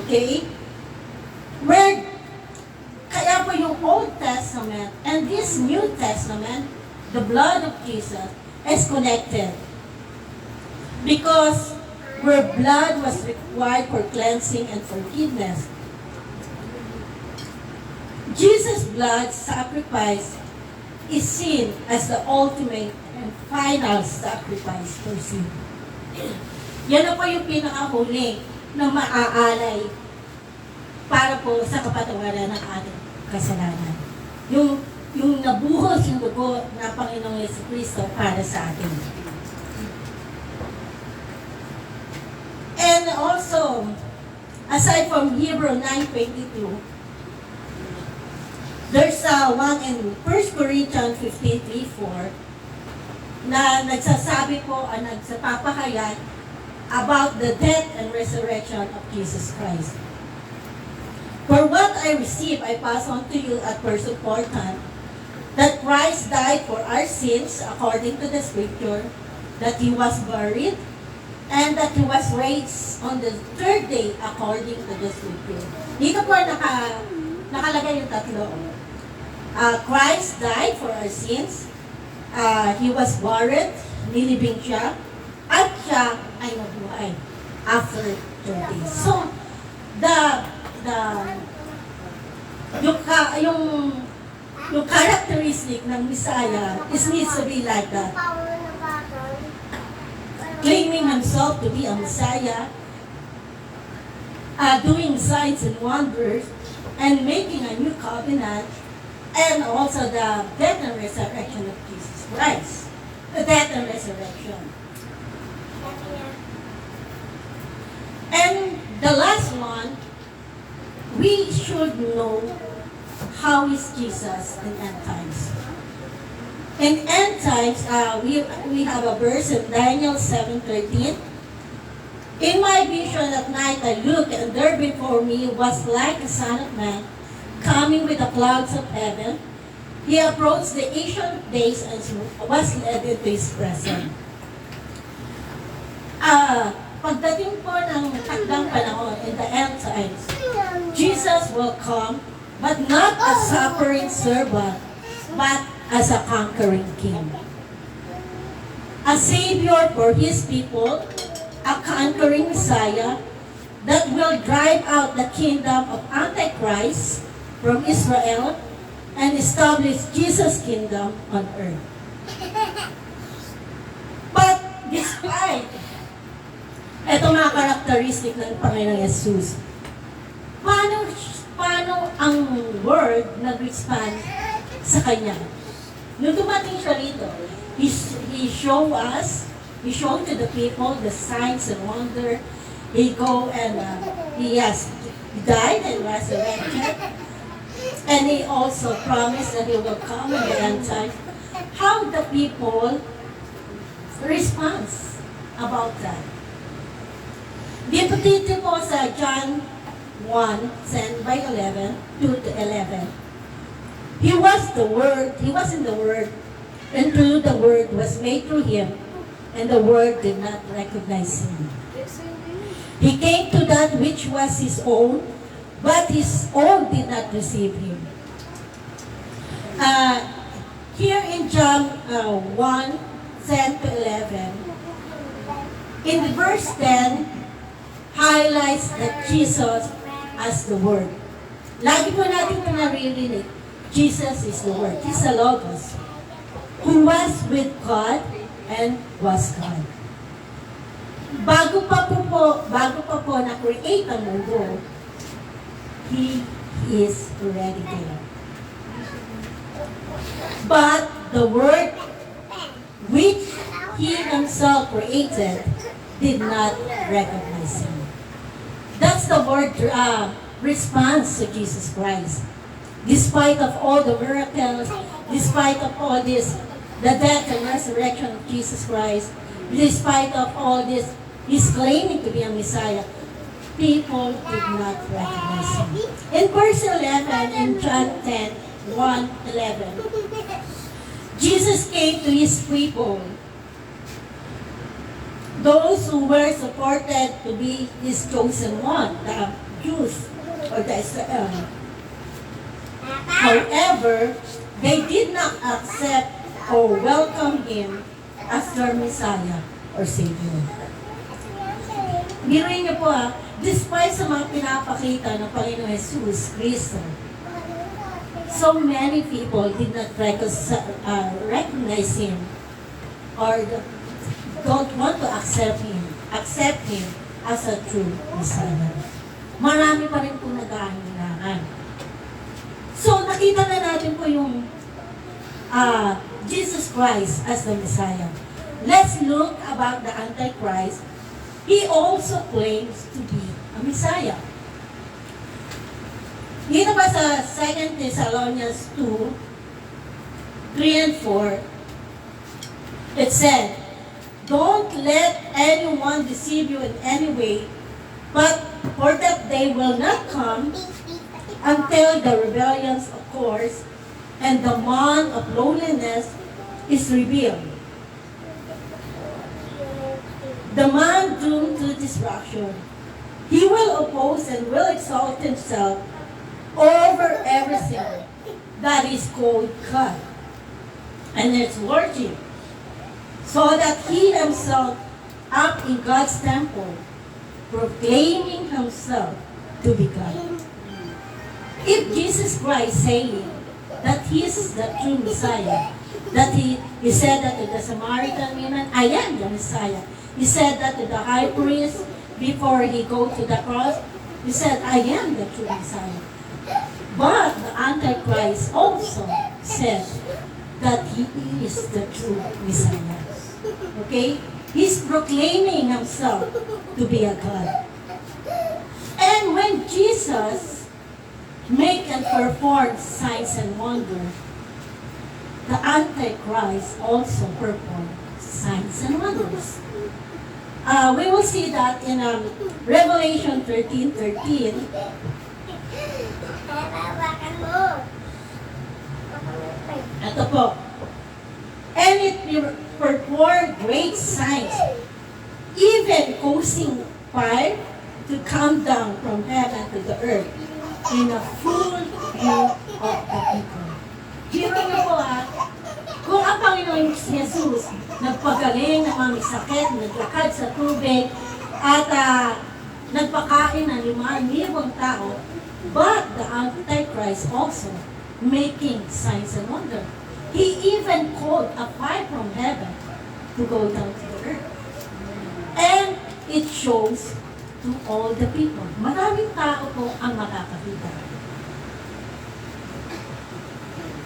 Okay? Kaya po yung Old Testament and this New Testament, the blood of Jesus is connected. Because where blood was required for cleansing and forgiveness, Jesus' blood sacrifice is seen as the ultimate and final sacrifice for sin. Yan na po yung pinakahuli na maaalay para po sa kapatawaran ng ating kasalanan. Yung nabuhos yung dugo na Panginoong Jesucristo para sa atin. And also, aside from Hebrews 9:22, there's one in 1 Corinthians 15:3-4 na nagsasabi po, nagsapapahayag about the death and resurrection of Jesus Christ. For what I received, I pass on to you at first important, that Christ died for our sins according to the Scripture, that He was buried, and that He was raised on the third day according to the Scripture. Dito po nakalagay yung tatlo. Christ died for our sins, He was buried, nilibing siya, at siya ay nabuhay after 3 days. So, yung characteristic ng Messiah needs to be like that. Claiming himself to be a Messiah, doing signs and wonders, and making a new covenant, and also the death and resurrection of Jesus Christ. The death and resurrection. And the last one, we should know how is Jesus in end times. In end times, we have a verse in Daniel 7:13. In my vision at night I looked, and there before me was like a son of man, coming with the clouds of heaven. He approached the Ancient of Days and was led into His presence. Pagdating po ng takdang panahon in the end times, Jesus will come, but not as suffering servant, but as a conquering king. A savior for His people, a conquering Messiah that will drive out the kingdom of Antichrist from Israel and establish Jesus' kingdom on earth. But despite etong mga karakteristik ng Panginoong Jesus, paano ang Word nag-respond sa Kanya? Nung dumating siya rito, He showed to the people the signs and wonder. He died and resurrected. And He also promised that He will come in the end time. How the people respond about that? Dito po sa John 1:10-11, 2-11. He was the Word, He was in the Word, and through the Word was made through Him, and the Word did not recognize Him. He came to that which was His own, but His own did not receive Him. Here in John 1:10-11, in verse 10, highlights that Jesus as the Word. Lagi po natin ito naririnig. Jesus is the Word. He's the Logos, who was with God and was God. Bago pa po na-create ang mundo, He is already there. But the Word which He Himself created did not recognize Him. That's the word response to Jesus Christ. Despite of all the miracles, despite of all this, the death and resurrection of Jesus Christ, despite of all this, He's claiming to be a Messiah, people did not recognize Him. In verse 11, in John 10, 1:11, Jesus came to His people, those who were supported to be His chosen one, the Jews or the Israel. However, they did not accept or welcome Him as their Messiah or Savior. Biruin niyo po despite sa mga pinapakita ng Panginoon Jesus Cristo, so many people did not recognize Him or don't want to accept Him as a true Messiah. Marami pa rin po nag-aalinlangan. So nakita na natin po yung Jesus Christ as the Messiah. Let's look about the Antichrist. He also claims to be a Messiah. Dito ba sa 2 Thessalonians 2, 3 and 4, it said, "Don't let anyone deceive you in any way, but for that day will not come until the rebellions occurs and the man of lowliness is revealed. The man doomed to destruction. He will oppose and will exalt himself over everything that is called God and its worship, so that he himself up in God's temple, proclaiming himself to be God." If Jesus Christ saying that He is the true Messiah, that He said that to the Samaritan woman, "I am the Messiah." He said that to the high priest before he go to the cross. He said, "I am the true Messiah." But the Antichrist also said that he is the true Messiah. Okay? He's proclaiming himself to be a God. And when Jesus make and perform signs and wonders, the Antichrist also perform signs and wonders. We will see that in Revelation 13:13. Ito po. "And it performed great signs, even causing fire to come down from heaven to the earth in a full view of the people." Hiro niyo po kung ang Panginoon Jesus nagpagaling ng mga sakit, naglakad sa tubig, at nagpakain ng 5,000 tao, but the Antichrist also making signs and wonders. He even called a fire from heaven to go down to the earth. And it shows to all the people. Maraming tao po ang makakakita.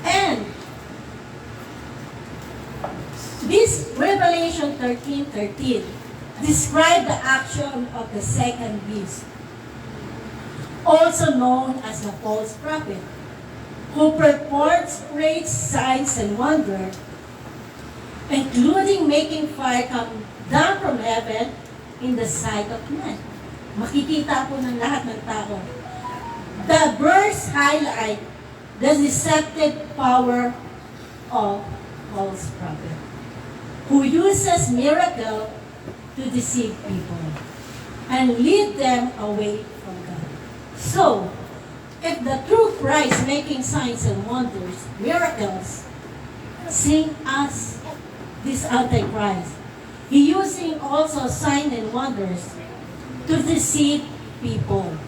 And this Revelation 13:13 describe the action of the second beast, also known as the false prophet, who performs great signs and wonders, including making fire come down from heaven in the sight of men. Makikita po ng lahat ng tao. The verse highlight the deceptive power of false prophet, who uses miracle to deceive people and lead them away from God. So, if the true Christ making signs and wonders, miracles, same as this Antichrist, he using also signs and wonders to deceive people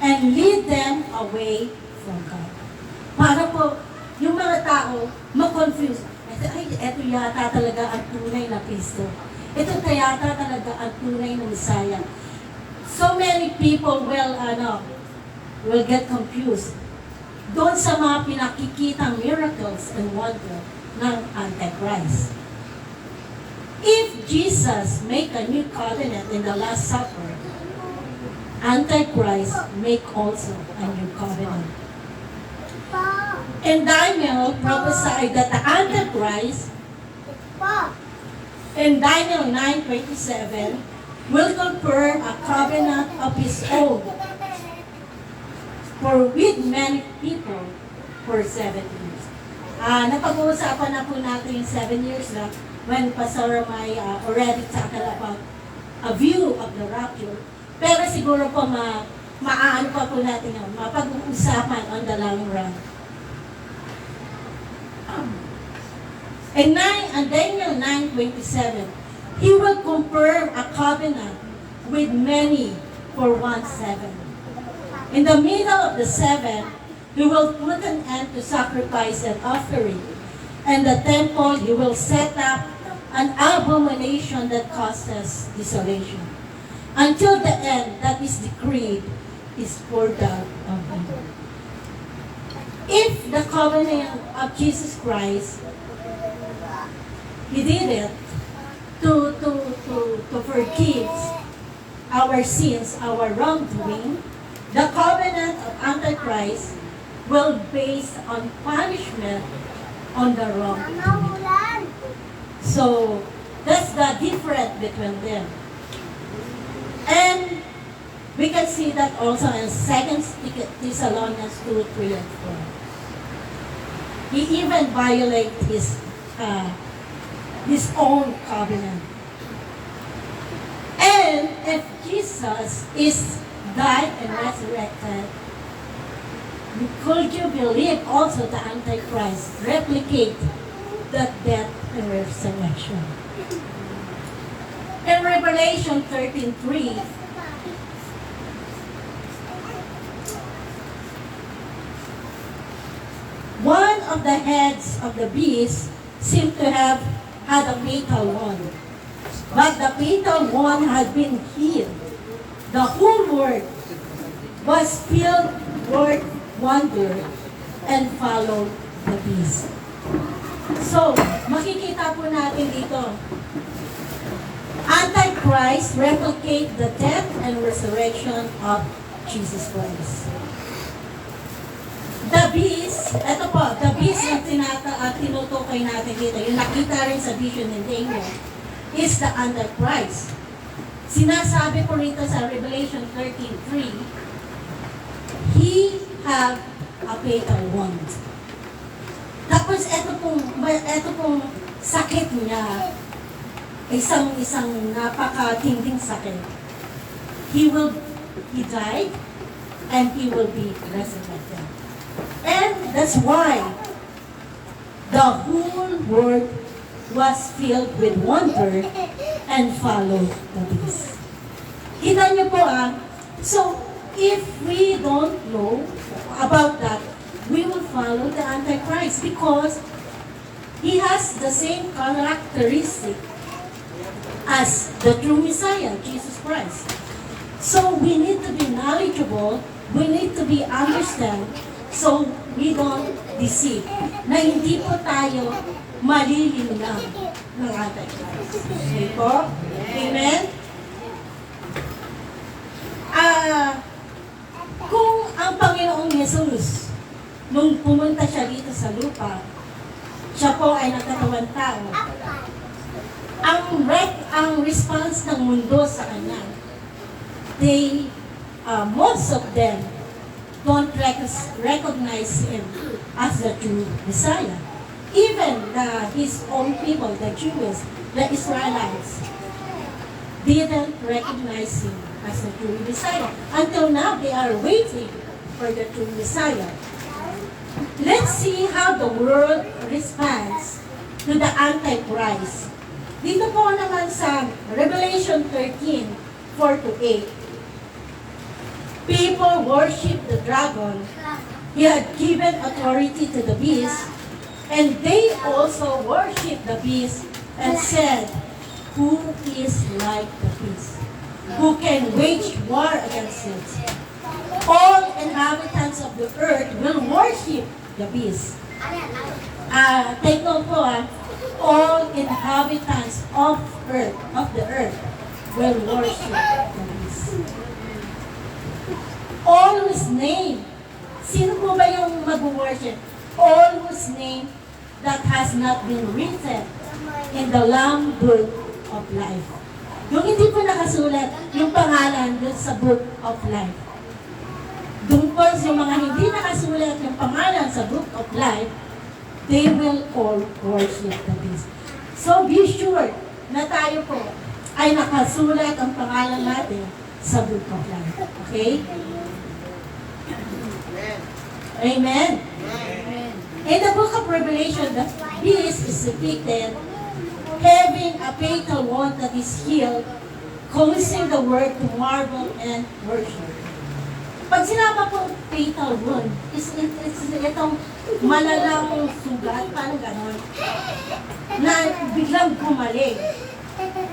and lead them away from God. Para po, yung mga tao ma-confuse. Ito yata talaga ang tunay na Kristo. Ito yata talaga ang tunay na Messiah. So many people will get confused doon sa mga pinakikitang miracles and wonder ng Antichrist. If Jesus make a new covenant in the Last Supper, Antichrist make also a new covenant. And Daniel prophesied that the Antichrist in Daniel 9:27 will confirm a covenant of his own for with many people for 7 years. Napag-uusapan na po natin yung 7 years na when Pastor May already talked about a view of the rapture. Pero siguro po maano pa po natin yun, mapag-uusapan on the long run. In Daniel 9:27, he will confirm a covenant with many for 1/7. In the middle of the 7, he will put an end to sacrifice and offering. And the temple, he will set up an abomination that causes desolation. Until the end that is decreed is poured out on him. If the covenant of Jesus Christ, he did it to forgive our sins, our wrongdoing, the covenant of Antichrist will base on punishment on the wrongdoing. So that's the difference between them. And we can see that also in 2 Thessalonians 2:3 and 4. He even violated his own covenant. And if Jesus is died and resurrected, could you believe also the Antichrist replicate that death and resurrection? In Revelation 13:3, one of the heads of the beast seemed to have had a fatal wound, but the fatal wound had been healed. The whole world was filled with wonder and followed the beast. So, makikita po natin dito, Antichrist replicate the death and resurrection of Jesus Christ. The beast, ito po, the beast na tinutukoy natin dito, yung nakita rin sa vision ni Daniel, is the Antichrist. Sinasabi po rito sa Revelation 13:3, he have a fatal wound. Tapos ito pong sakit niya, isang napakatinding sakit. He died and he will be resurrected. And that's why the whole world was filled with wonder and followed the beast. Kita niyo po so if we don't know about that, we will follow the Antichrist because he has the same characteristic as the true Messiah, Jesus Christ. So we need to be knowledgeable, we need to be understand, so we don't deceive. Na hindi po tayo malilinlang ng Antichrist. Okay po? Amen? Kung ang Panginoong Jesus, nung pumunta siya dito sa lupa, siya po ay nagkatawang tao, ang response ng mundo sa kanya, most of them don't recognize him as the true Messiah. Even his own people, the Jews, the Israelites, didn't recognize him as the true Messiah. Until now, they are waiting for the true Messiah. Let's see how the world responds to the Antichrist. Dito po naman sa Revelation 13:4-8, people worship the dragon. He had given authority to the beast, and they also worship the beast and said, who is like the beast? Who can wage war against it? All inhabitants of the earth will worship the beast. Take note po all inhabitants of the earth will worship the beast. whose name, sino po ba yung mag-worship? All whose name that has not been written in the Lamb Book of Life. Yung hindi po nakasulat, yung pangalan dun sa Book of Life. Doon po yung mga hindi nakasulat yung pangalan sa Book of Life, they will all worship the beast. So be sure na tayo po ay nakasulat ang pangalan natin sa Book of Life. Okay? Amen? In the book of Revelation, the beast is depicted having a fatal wound that is healed, causing the world to marvel and worship. Pag sinabi po fatal wound, is itong malalang sugat, paano ganon, na biglang gumaling.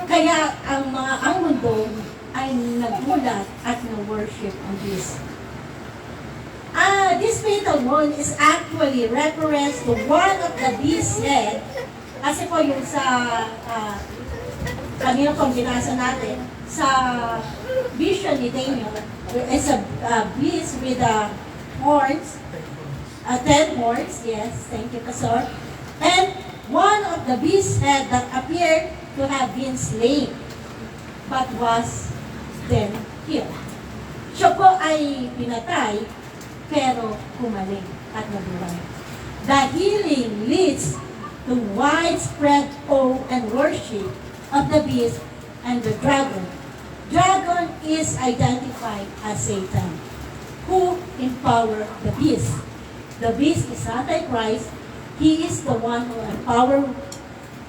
Kaya ang mundo ay nagulat at na-worship ang beast. This fatal wound is actually reference to one of the beast's head. Kasi po yung sa kanina pong binasa natin, sa vision ni Daniel, is a beast with horns, 10 horns, yes, thank you, Pastor. And one of the beast's head that appeared to have been slain, but was then killed. Siya po ay pinatay, pero kumaling at nabuhay. The healing leads to widespread awe and worship of the beast and the dragon. Dragon is identified as Satan, who empowered the beast. The beast is Antichrist. He is the one who empowered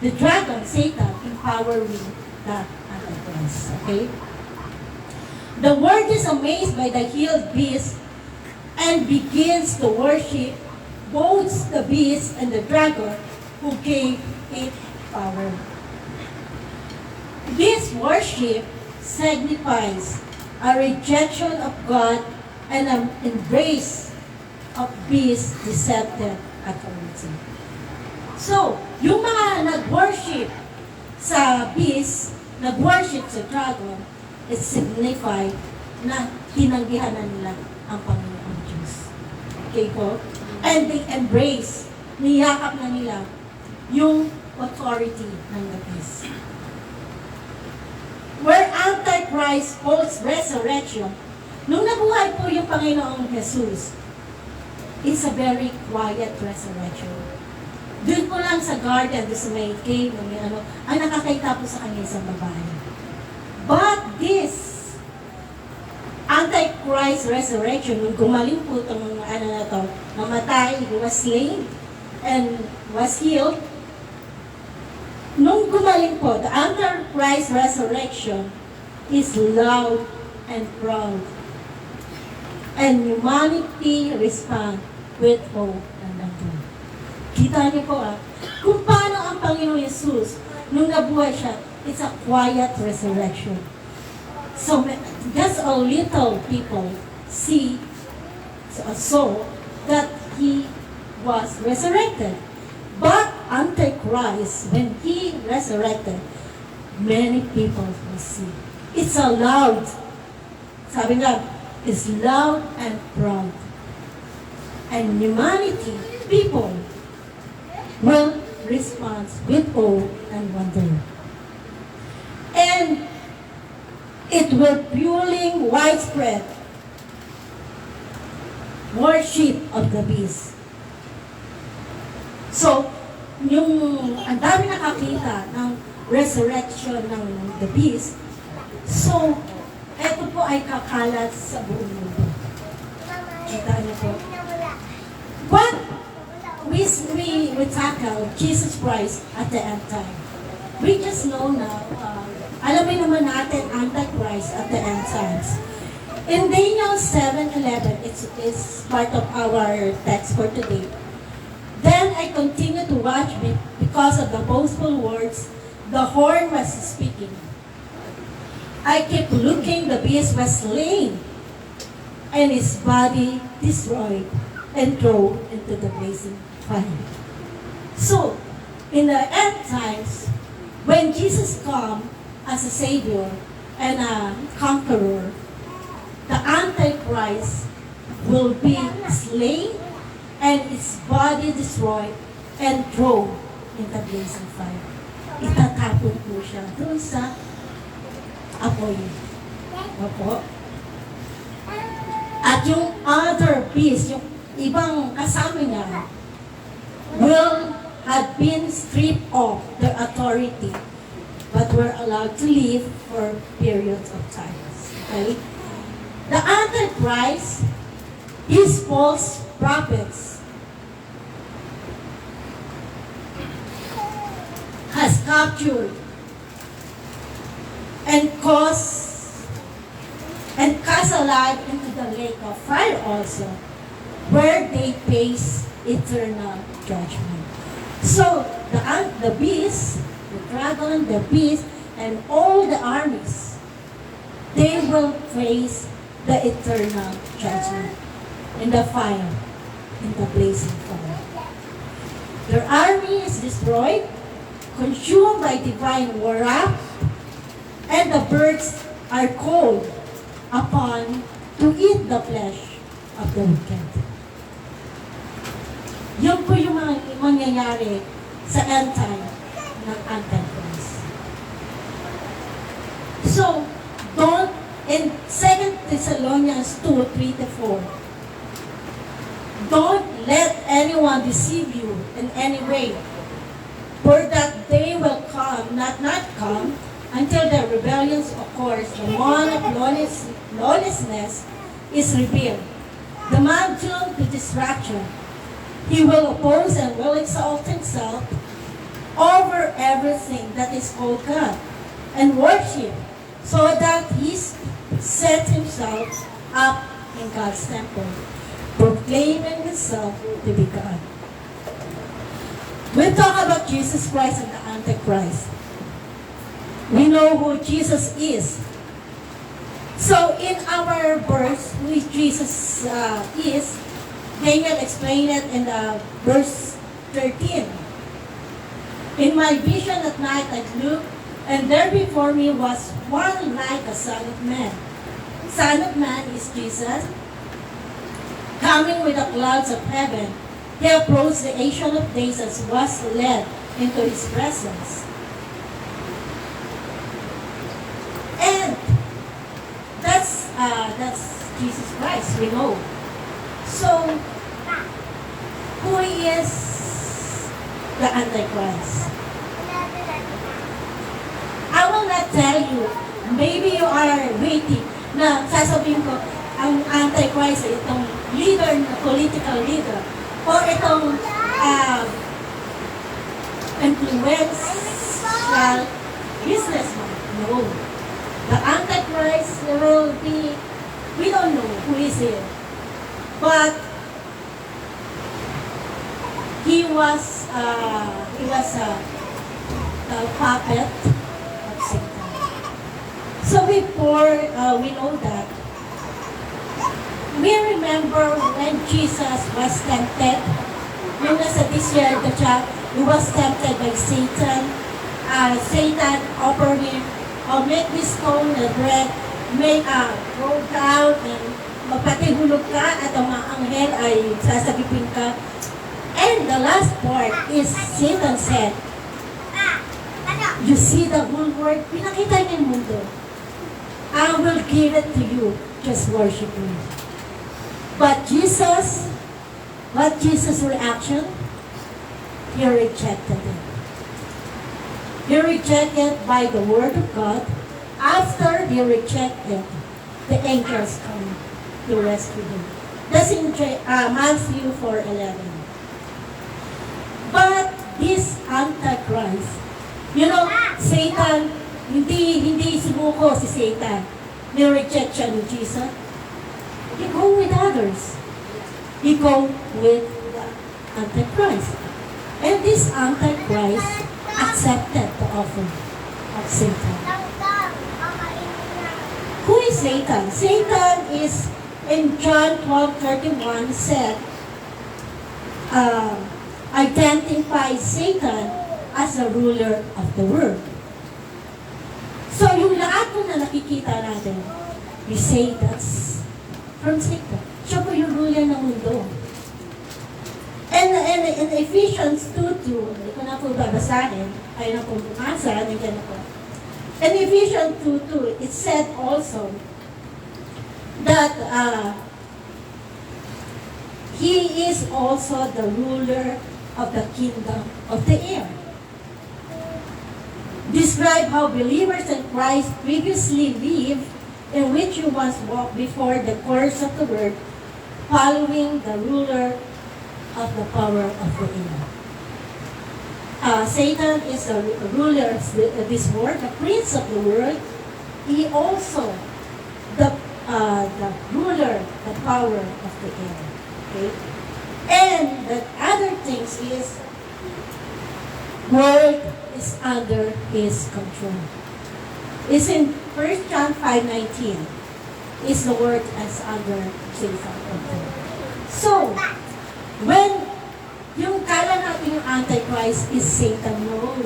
the dragon, Satan, empowering the Antichrist. Okay? The world is amazed by the healed beast and begins to worship both the beast and the dragon who gave it power. This worship signifies a rejection of God and an embrace of beast, deceptive authority. So, yung mga nag-worship sa beast, nag-worship sa dragon, it signified na tinanggihan na nila ang Panginoon Diyos. Okay po? And they embrace, niyakap na nila yung authority ng the beast. Where Antichrist holds resurrection, nung nabuhay po yung Panginoong Jesus, it's a very quiet resurrection. Doon po lang sa garden, doon sa may cave, ang nakakita po sa kanya isang babae. But this Antichrist resurrection, nung gumaling po itong na to, namatay, he was slain, and was healed. Nung gumaling po, the Antichrist resurrection is loud and proud. And humanity respond with hope and love. Kita niyo po kung paano ang Panginoon Jesus, nung nabuhay siya, it's a quiet resurrection. So, just a little people see, saw that he was resurrected. But Antichrist, when he resurrected, many people will see. It's a loud, sabi nga, it's loud and proud. And humanity, people, will respond with awe and wonder. And it will fueling widespread worship of the beast. So, ang dami nakakita ng resurrection ng the beast. So, eto po ay kakalat sa buong mundo. Kita niyo po. But, we tackle Jesus Christ at the end time. We just know now, alamin naman natin Antichrist at the end times. In Daniel 7:11, it's part of our text for today. Then I continue to watch because of the boastful words the horn was speaking. I kept looking, the beast was slain, and his body destroyed and thrown into the blazing fire. So, in the end times, when Jesus comes as a Savior and a conqueror, the Antichrist will be slain and its body destroyed and thrown in the blazing fire. Itatapon po siya doon sa apoy. Opo. At yung other beast, yung ibang kasama niya, will have been stripped of their authority but were allowed to live for periods of time. Okay? The Antichrist, his false prophets, has captured and cast alive into the lake of fire also, where they face eternal judgment. So the beast, the dragon, the beast, and all the armies, they will face the eternal judgment in the fire, in the blazing fire. Their army is destroyed, consumed by divine wrath, and the birds are called upon to eat the flesh of the wicked. Yun po yung mga mangyayari sa end time ng Antichrist. So, don't, in 2 Thessalonians 2:3-4, don't let anyone deceive you in any way, for that day will come, not come, until the rebellions occurs, the man of lawlessness is revealed, the man doomed to destruction. He will oppose and will exalt himself over everything that is called God and worship, so that he sets himself up in God's temple, proclaiming himself to be God. We talk about Jesus Christ and the Antichrist. We know who Jesus is. So in our verse, who Jesus is, Daniel explained it in verse 13. In my vision at night I looked, and there before me was one like a son of man. Son of man is Jesus, coming with the clouds of heaven. He approached the Ancient of Days and was led into his presence. And that's Jesus Christ, we know. So, who is the Antichrist? I will not tell you. Maybe you are waiting na sasabihin ko, ang Antichrist ay itong leader, na political leader, o itong influential businessman. No. The Antichrist will be, we don't know who is it. But he was a puppet of Satan. So before we know that, we remember when Jesus was tempted. Yung nasa desert, he was tempted by Satan. Satan offered him, make this stone a bread, roll down and magpatihulog ka at ang mga anghel ay sasagipin ka. And the last part is Satan said, you see the whole world, pinakita niya yung mundo. I will give it to you, just worship me. But Jesus, what Jesus' reaction? He rejected it. He rejected by the word of God. After he rejected, the angels come to rescue him. That's in Matthew 4:11. But this Antichrist, Satan, hindi sumuko si Satan. Ni-reject siya ni Jesus. He go with others. He go with the Antichrist. And this Antichrist accepted the offer of Satan. Who is Satan? Satan is, in John 12:31 said, identifies Satan as the ruler of the world. So yung lahat po na nakikita natin, we say that's from Satan. Siya po yung ruler ng mundo. And in Ephesians 2:2, hindi ko na po babasahin, ayaw na po bumasa, nandiyan na po. In Ephesians 2:2, it said also that He is also the ruler of the kingdom of the air. Describe how believers in Christ previously lived, in which you once walked before the course of the world, following the ruler of the power of the air. Satan is the ruler of this world, the prince of the world. He also the ruler, the power of the air. Okay? And the other things is world is under his control. It's in 1 John 5:19. Is the word as under Satan's control. So, when yung kala natin yung Antichrist is Satan, no.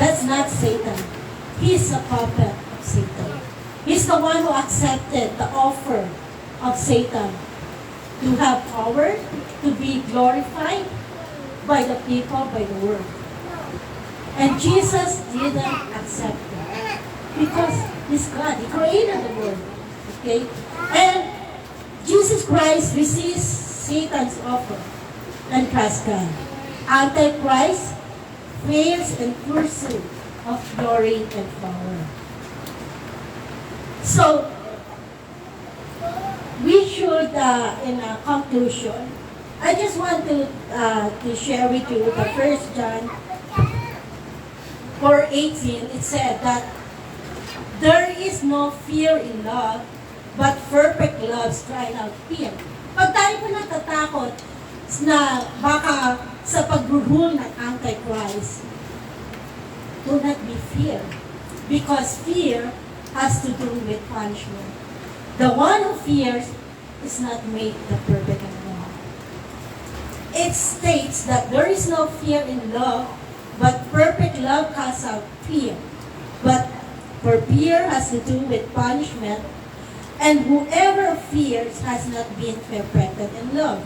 That's not Satan. He's a puppet of Satan. He's the one who accepted the offer of Satan to have power, to be glorified by the people, by the world. And Jesus didn't accept it because He's God. He created the world. Okay? And Jesus Christ receives Satan's offer and trusts God. Antichrist fails in pursuit of glory and power. So, we should, in a conclusion, I just want to share with you the 1 John 4:18. It said that there is no fear in love, but perfect love drives out fear. Pag tayo po natatakot na baka sa pag-rule ng Antichrist, do not be fear. Because fear has to do with punishment. The one who fears is not made the perfect in love. It states that there is no fear in love, but perfect love casts out fear. But for fear has to do with punishment, and whoever fears has not been perfected in love.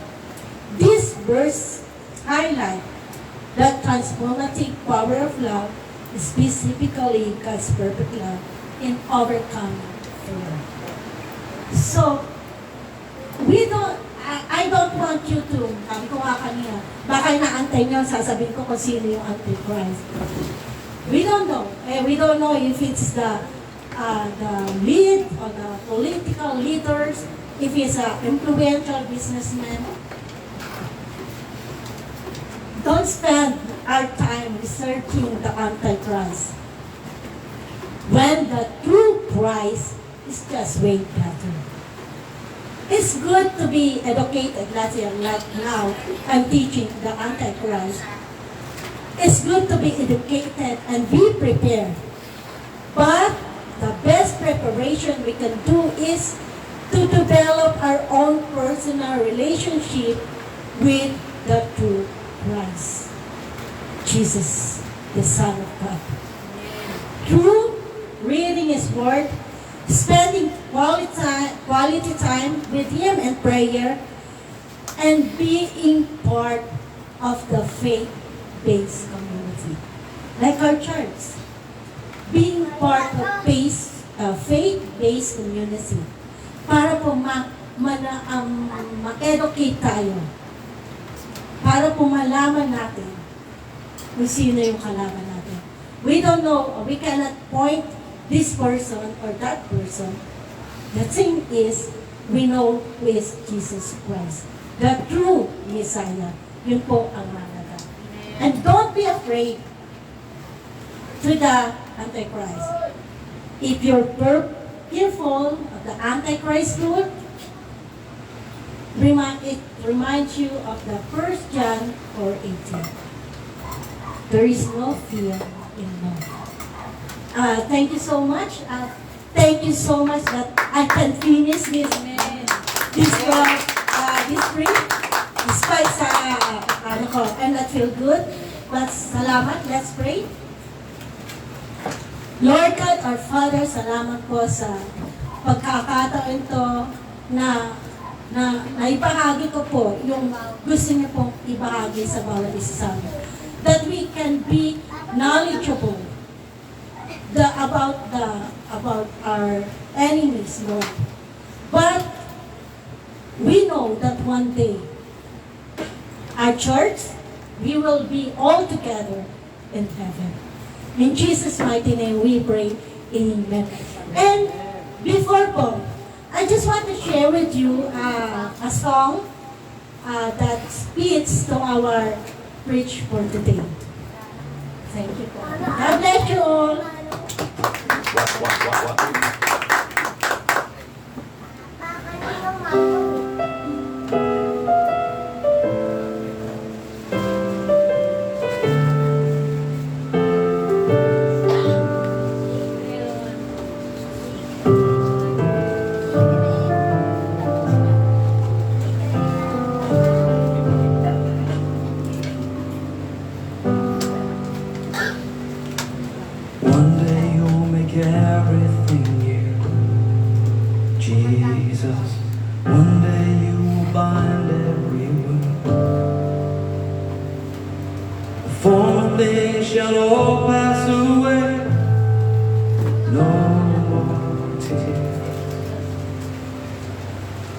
This verse highlights the transformative power of love, specifically God's perfect love in overcoming fear. So, I don't want you to, sabi ko nga kanina, baka inaantay nyo, sasabihin ko kung sino yung Antichrist. We don't know. We don't know if it's the lead or the political leaders, if he's an influential businessman. Don't spend our time researching the Antichrist when the true Christ is just way better. It's good to be educated, like now I'm teaching the Antichrist. It's good to be educated and be prepared. But the best preparation we can do is to develop our own personal relationship with the true Christ, Jesus, the Son of God. Through reading His Word, spending quality time with Him in prayer, and being part of the faith-based community. Like our church. Being part of faith-based community. Para po ma-educate tayo. Para po malaman natin kung sino yung kalaban natin. We don't know, we cannot point this person or that person. The thing is, we know who is Jesus Christ. The true Messiah. Yun po ang mahalaga. And don't be afraid to the Antichrist. If you're fearful of the Antichrist rule, it reminds you of the 1 John 4:18. There is no fear in love. Thank you so much. Thank you so much that I can finish this spring. Despite I'm not feel good. But salamat. Let's pray. Lord God, our Father, salamat po sa pagkakataon to na na naibahagi ko po yung gusto niyo pong ibahagi sa bawat isa sa amin. That we can be knowledgeable about our enemies, Lord. But we know that one day, our church, we will be all together in heaven. In Jesus' mighty name we pray. Amen. And before po, I just want to share with you a song that speaks to our preach for today. Thank you po. God bless you all. One day you'll make everything new, Jesus. One day you will bind every wound. The former things shall all pass away. No more tears.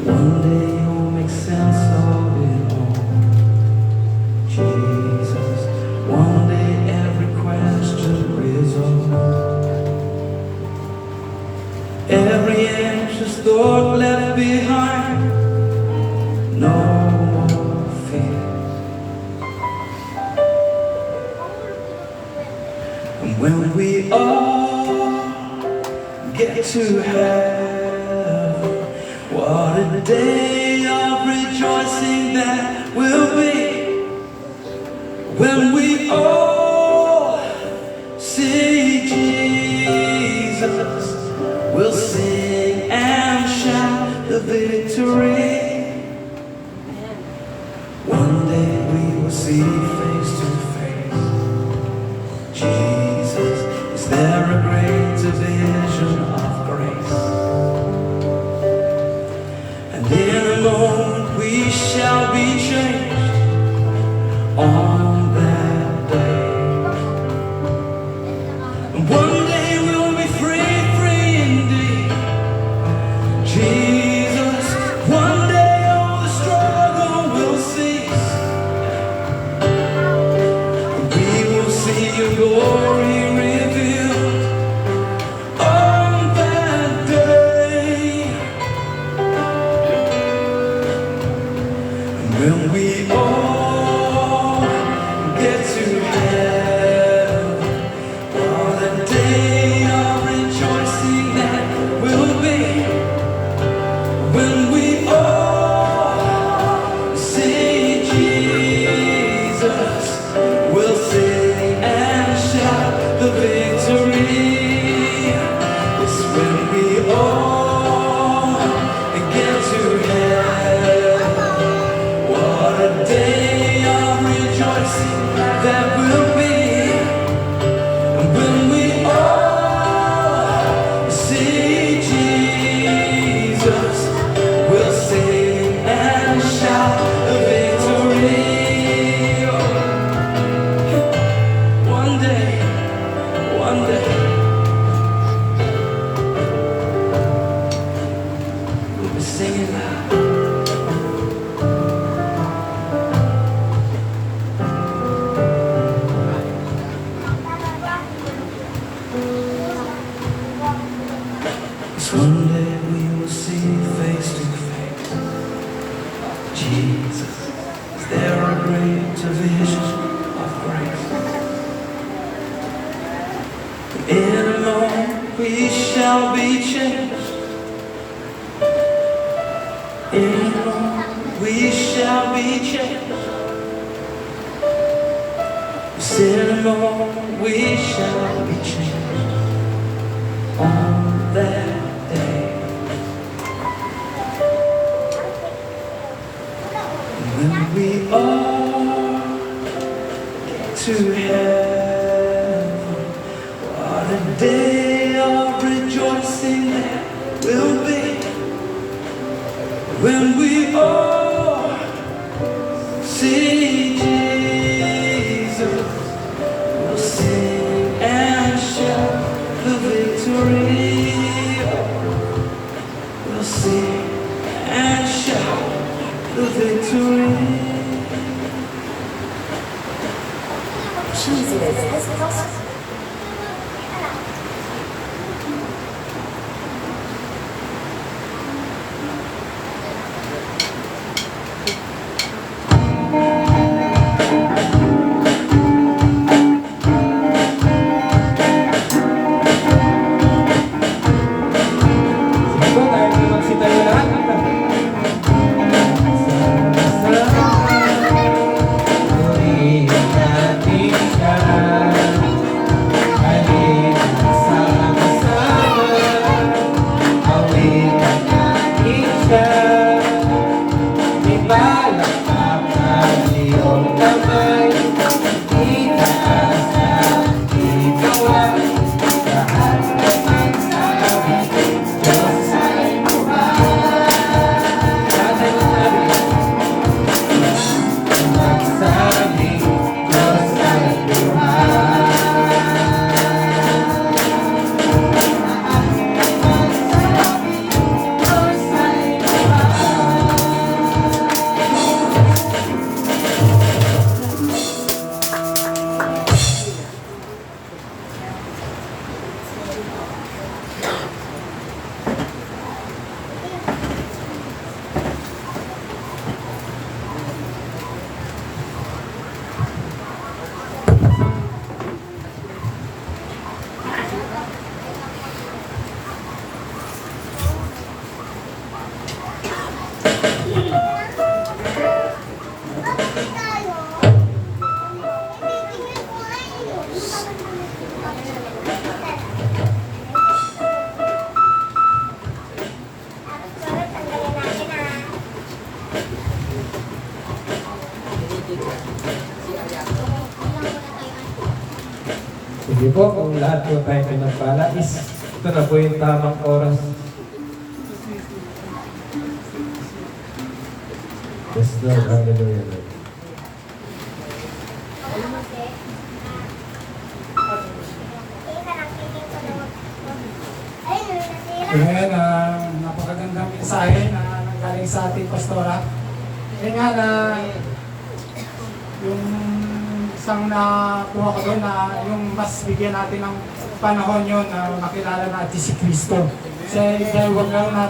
One day you'll make sense of it all, Jesus. One day every question resolved. Every anxious thought left behind. No more fear. And when we all get to heaven, what a day of rejoicing that will be. When we all see Jesus, we'll sing and shout the victory. One day we will see face to face Jesus. Is there a great division of grace? And in a moment we shall be changed on that day. And one day we'll be free, free indeed, Jesus. One day all the struggle will cease, and we will see your glory revealed on that day. And when we all get to heaven, what a day of rejoicing that will be. When we all see Jesus, we'll sing and shout the victory. It's when we all get to heaven, what a day of rejoicing that will be. And when we all see Jesus, we'll sing and shout the victory. One day, we'll be singing loud. Yes, one day we will see face to face Jesus. Is there a great division of grace? In a moment we shall be changed. In a moment we shall be changed. Yes, in a moment we shall be changed on that day. When we all get to heaven, what a day of rejoicing that will be. when we all see Jesus, we'll sing and shout the victory. We'll sing and shout the victory. Sige po, tayo na magsitayo lahat. Purihin natin siya. Halika sama-sama. Awitan natin siya. Ipalakpak ang iyong kamay. Itaas na ikaw lahat naman sa ating Diyos ay Tatay mo sabi, magsabing Diyos ay buhay. Sige po, kung lahat po tayo pinagpala, ito na po yung tamang oras. Yes, Lord. Hallelujah, Lord. Ayan, napakagandang mensahe na nanggaling sa ating pastora. Kaya nga na yung isang nakuha ko doon na yung mas bigyan natin ng panahon yun na makilala natin si Kristo. Kasi dahil wag lang na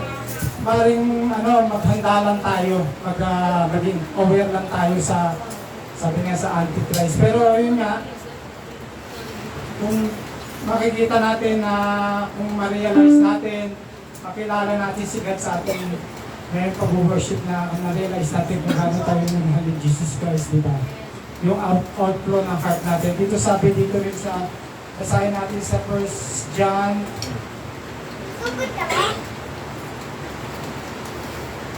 maring maghanda lang tayo, maging aware lang tayo sa, sabi nga sa Antichrist. Pero yun nga, kung makikita natin na kung ma-realize natin, makilala natin si God sa ating ngayon pag-worship na na-realize natin kung gano'n tayo ng ni Jesus Christ, di ba? Yung outflow ng heart natin. Dito sabi dito rin sa, basahin natin sa 1 John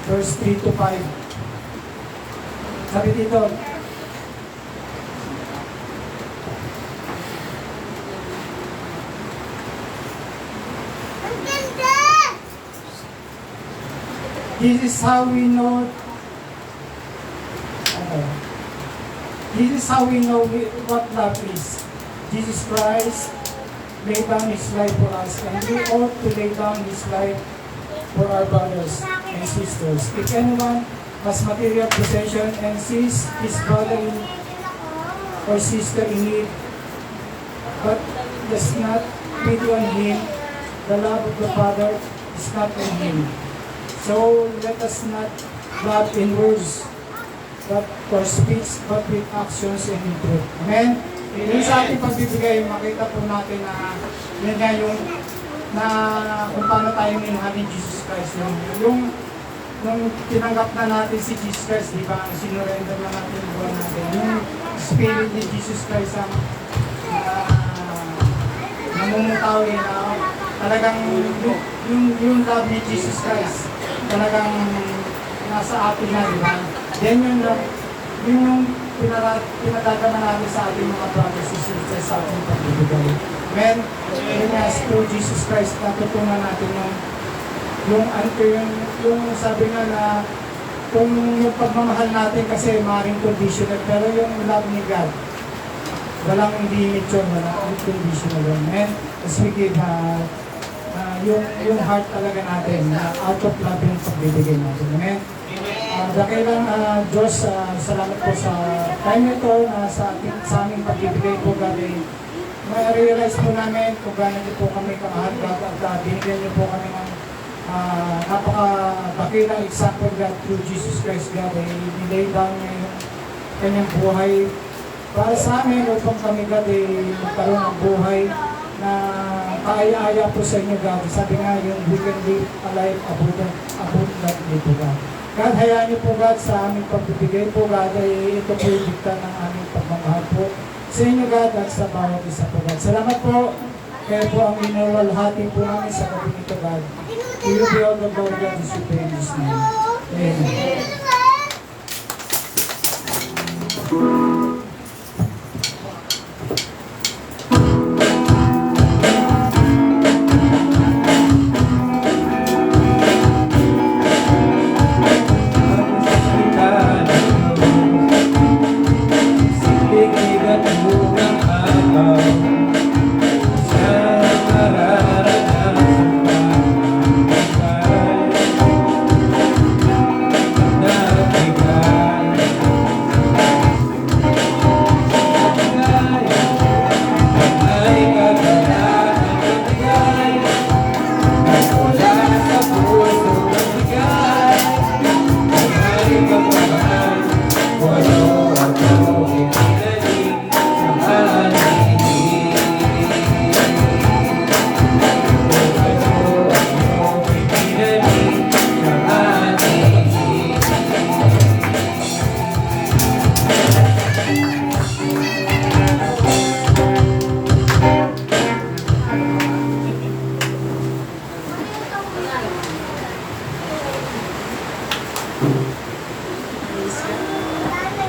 verse 3 to 5. Sabi dito, this is how we know what love is. Jesus Christ laid down His life for us, and we ought to lay down His life for our brothers and sisters. If anyone has material possession and sees his brother or sister in need, but does not pity on him, the love of the Father is not in him. So let us not love in words, but for speech, but with actions and in truth. Amen? Yung sa ating pagbibigay, makita po natin na yan nga yung na kung paano tayo minahal ni Jesus Christ. Yung nung tinanggap na natin si Jesus Christ, di ba, sinurrender na natin yung buwan natin. Yung Spirit ni Jesus Christ ang namumutawi na talagang yung love ni Jesus Christ talagang nasa atin na, di ba? Yan yung pinadadama natin sa ating mga brothers and sisters sa ating pagbibigay. Amen? Yun nga, through Jesus Christ, natutunan natin yung yung sabi nga na kung yung pagmamahal natin kasi maaaring conditional, pero yung love ni God, walang limit yun, walang conditional yun. And as we give, yung heart talaga natin, na out of love yung pagbibigay natin. Amen? Dakilang Diyos, salamat po sa time nito, sa aming pagbibigay po, God, ma-realize po namin kung gano'n niyo po kami kamahal, God, at binigyan niyo po kami ng napaka-dakilang example, God, through Jesus Christ, God, nilay down niya yung kanyang buhay para sa amin, upang kami, God, magkaroon ng buhay na kaaya-aya po sa inyo, God. Sabi nga yung we can live a life abundantly po, God. God, hayaan niyo po, God, sa aming pagbibigay po, God, ito po yung dikta ng aming pagmamahal po sa inyo, God, at sa bawat isa po, God. Salamat po. Kaya po ang inawalhati po namin sa gabi nito, God. To you be all the glory, God, is we pray in His name. Amen.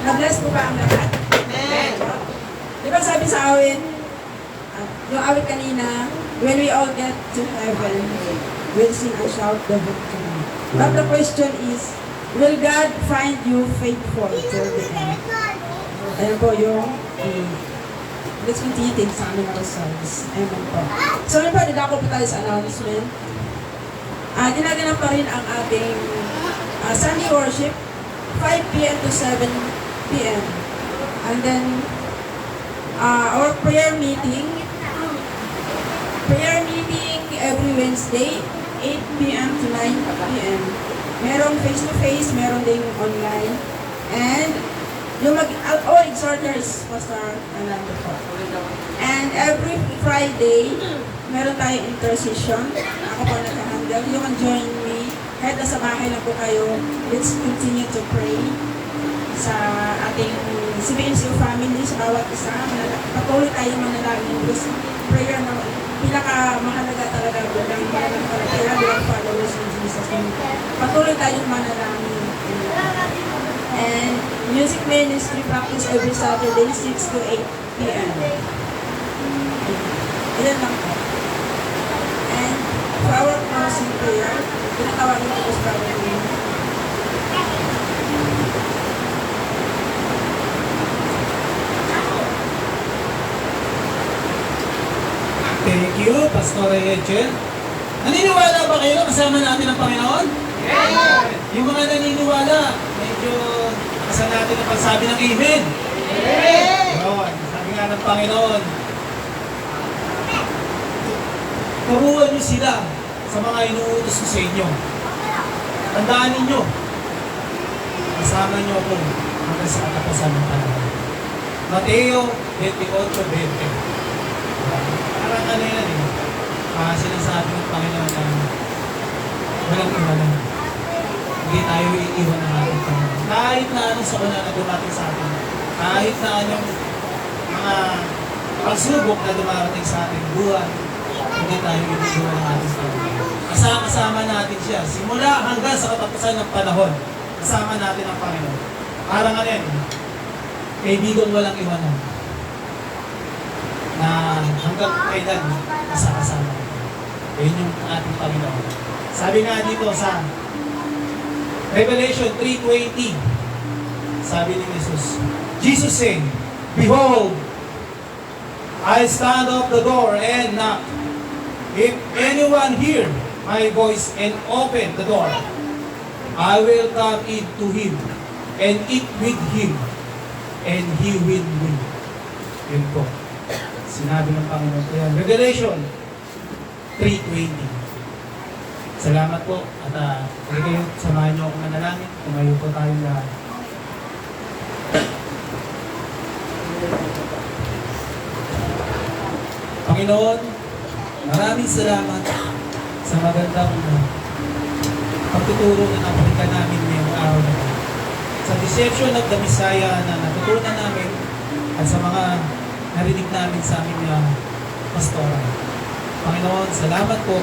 Na-bless po ba ang lahat? Amen. Di ba sabi sa awit, yung awit kanina, when we all get to heaven, we'll sing and shout the victory. But the question is, will God find you faithful till the end? Ayan po yung let's continue things sa aming ourselves. Amen po. So yun po, didako po tayo sa announcement. Ginaganap pa rin ang ating Sunday worship, 5 p.m. to 7 p.m. And then, our prayer meeting every Wednesday, 8 p.m. to 9 p.m. Merong face-to-face, meron ding online. And, yung all exhorters, Pastor Anando po. And every Friday, meron tayong intercession. Ako po nag-handle. You can join me. Kahit nasa bahay lang po kayo, let's continue to pray sa ating CBNCO family, sa bawat isa. Patuloy tayong manalangin. Because prayer na pinakamahalaga talaga bilang mananampalataya, bilang followers ng Jesus. Patuloy tayong manalangin. And music ministry practice every Saturday, 6 to 8 p.m. Ayan lang po. And for our closing prayer, pinatawagin ko po sa Brother. Thank you, Pastor Echel. Naniniwala ba kayo na kasama natin ang Panginoon? Yes! Yung mga naniniwala, medyo kasama natin ang pagsabi ng Amen. Yes! Yun, sabi nga ng Panginoon, turuan niyo sila sa mga inuutos ko sa inyo. Tandaan ninyo, kasama niyo ako hanggang sa katapusan ng panahon. Mateo 28:20. Parang ano yan sinasabi ng Panginoon na walang iwanan. Hindi tayo iiwan ng ating Panginoon. Kahit na anong sakuna na dumating sa atin, kahit na anong mga pagsubok na dumarating sa ating buhay, hindi tayo iiwan ng ating Panginoon. Kasama natin siya. Simula hanggang sa katapusan ng panahon, kasama natin ang Panginoon. Parang ano yan, kaibigan walang iwanan. Na hanggang kailan kasama. Yun yung ating Panginoon. Sabi nga dito sa Revelation 3:20. Sabi ni Jesus said, "Behold, I stand at the door and knock. If anyone hear my voice and open the door, I will come in to him and eat with him, and he with me." Yun po. Sinabi ng Panginoon ko yan. Revelation 3:20. Salamat po. At kayo, samahan niyo akong manalangin. Tumayo po tayong lahat. Panginoon, maraming salamat sa magandang pagtuturo na napakita namin ngayong araw na ito. Sa deception of the Messiah na natutunan namin at sa mga narinig namin sa aming pastoral. Panginoon, salamat po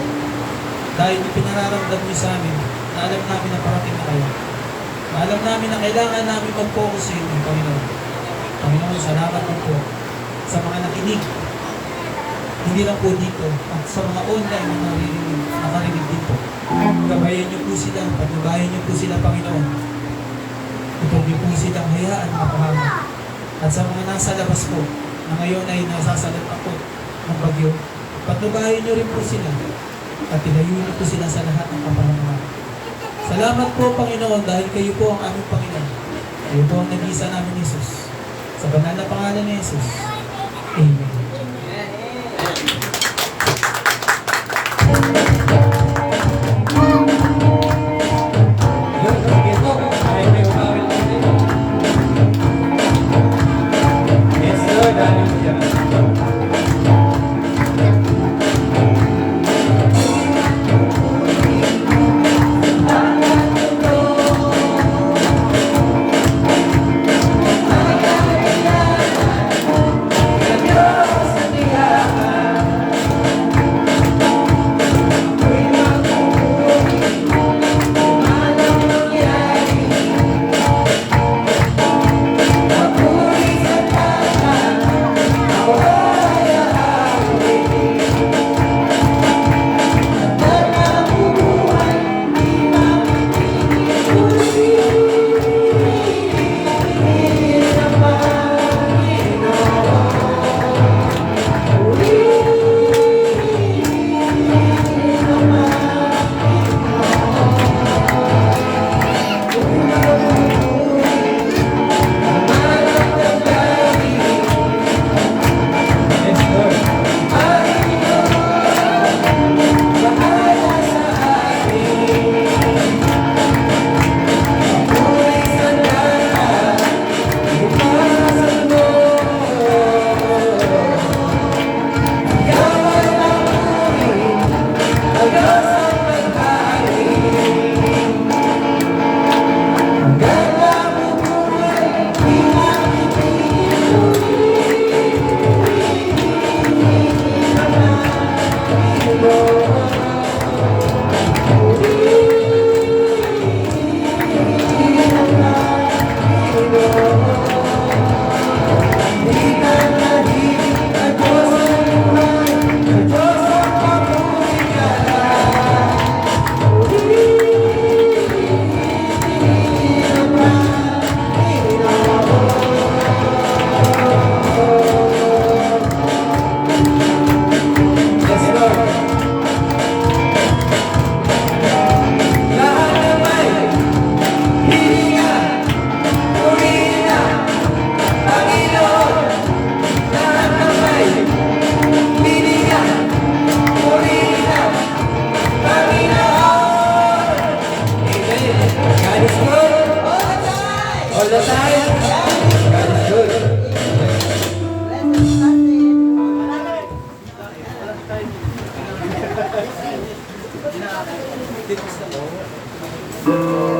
dahil pinararamdam niyo sa amin na alam namin na parating na kayo. Na alam namin na kailangan namin mag-focus sa inyo, Panginoon. Panginoon, salamat po sa mga nakinig. Hindi lang po dito, at sa mga online na nakarinig din po. Gabayan niyo po sila, pagbabayan niyo po sila, Panginoon. Huwag niyo po silang hayaan mapahama. At sa mga nasa labas po, na ngayon ay nasasalat ako ng bagyo, patnubayan niyo rin po sila at tinayunin niyo po sila sa lahat ng kapahamahan. Salamat po, Panginoon, dahil kayo po ang aming Panginoon. Kayo po ang nag-iisa namin, Jesus. Sa banal na pangalan ni Jesus. Amen. All the time. God is good.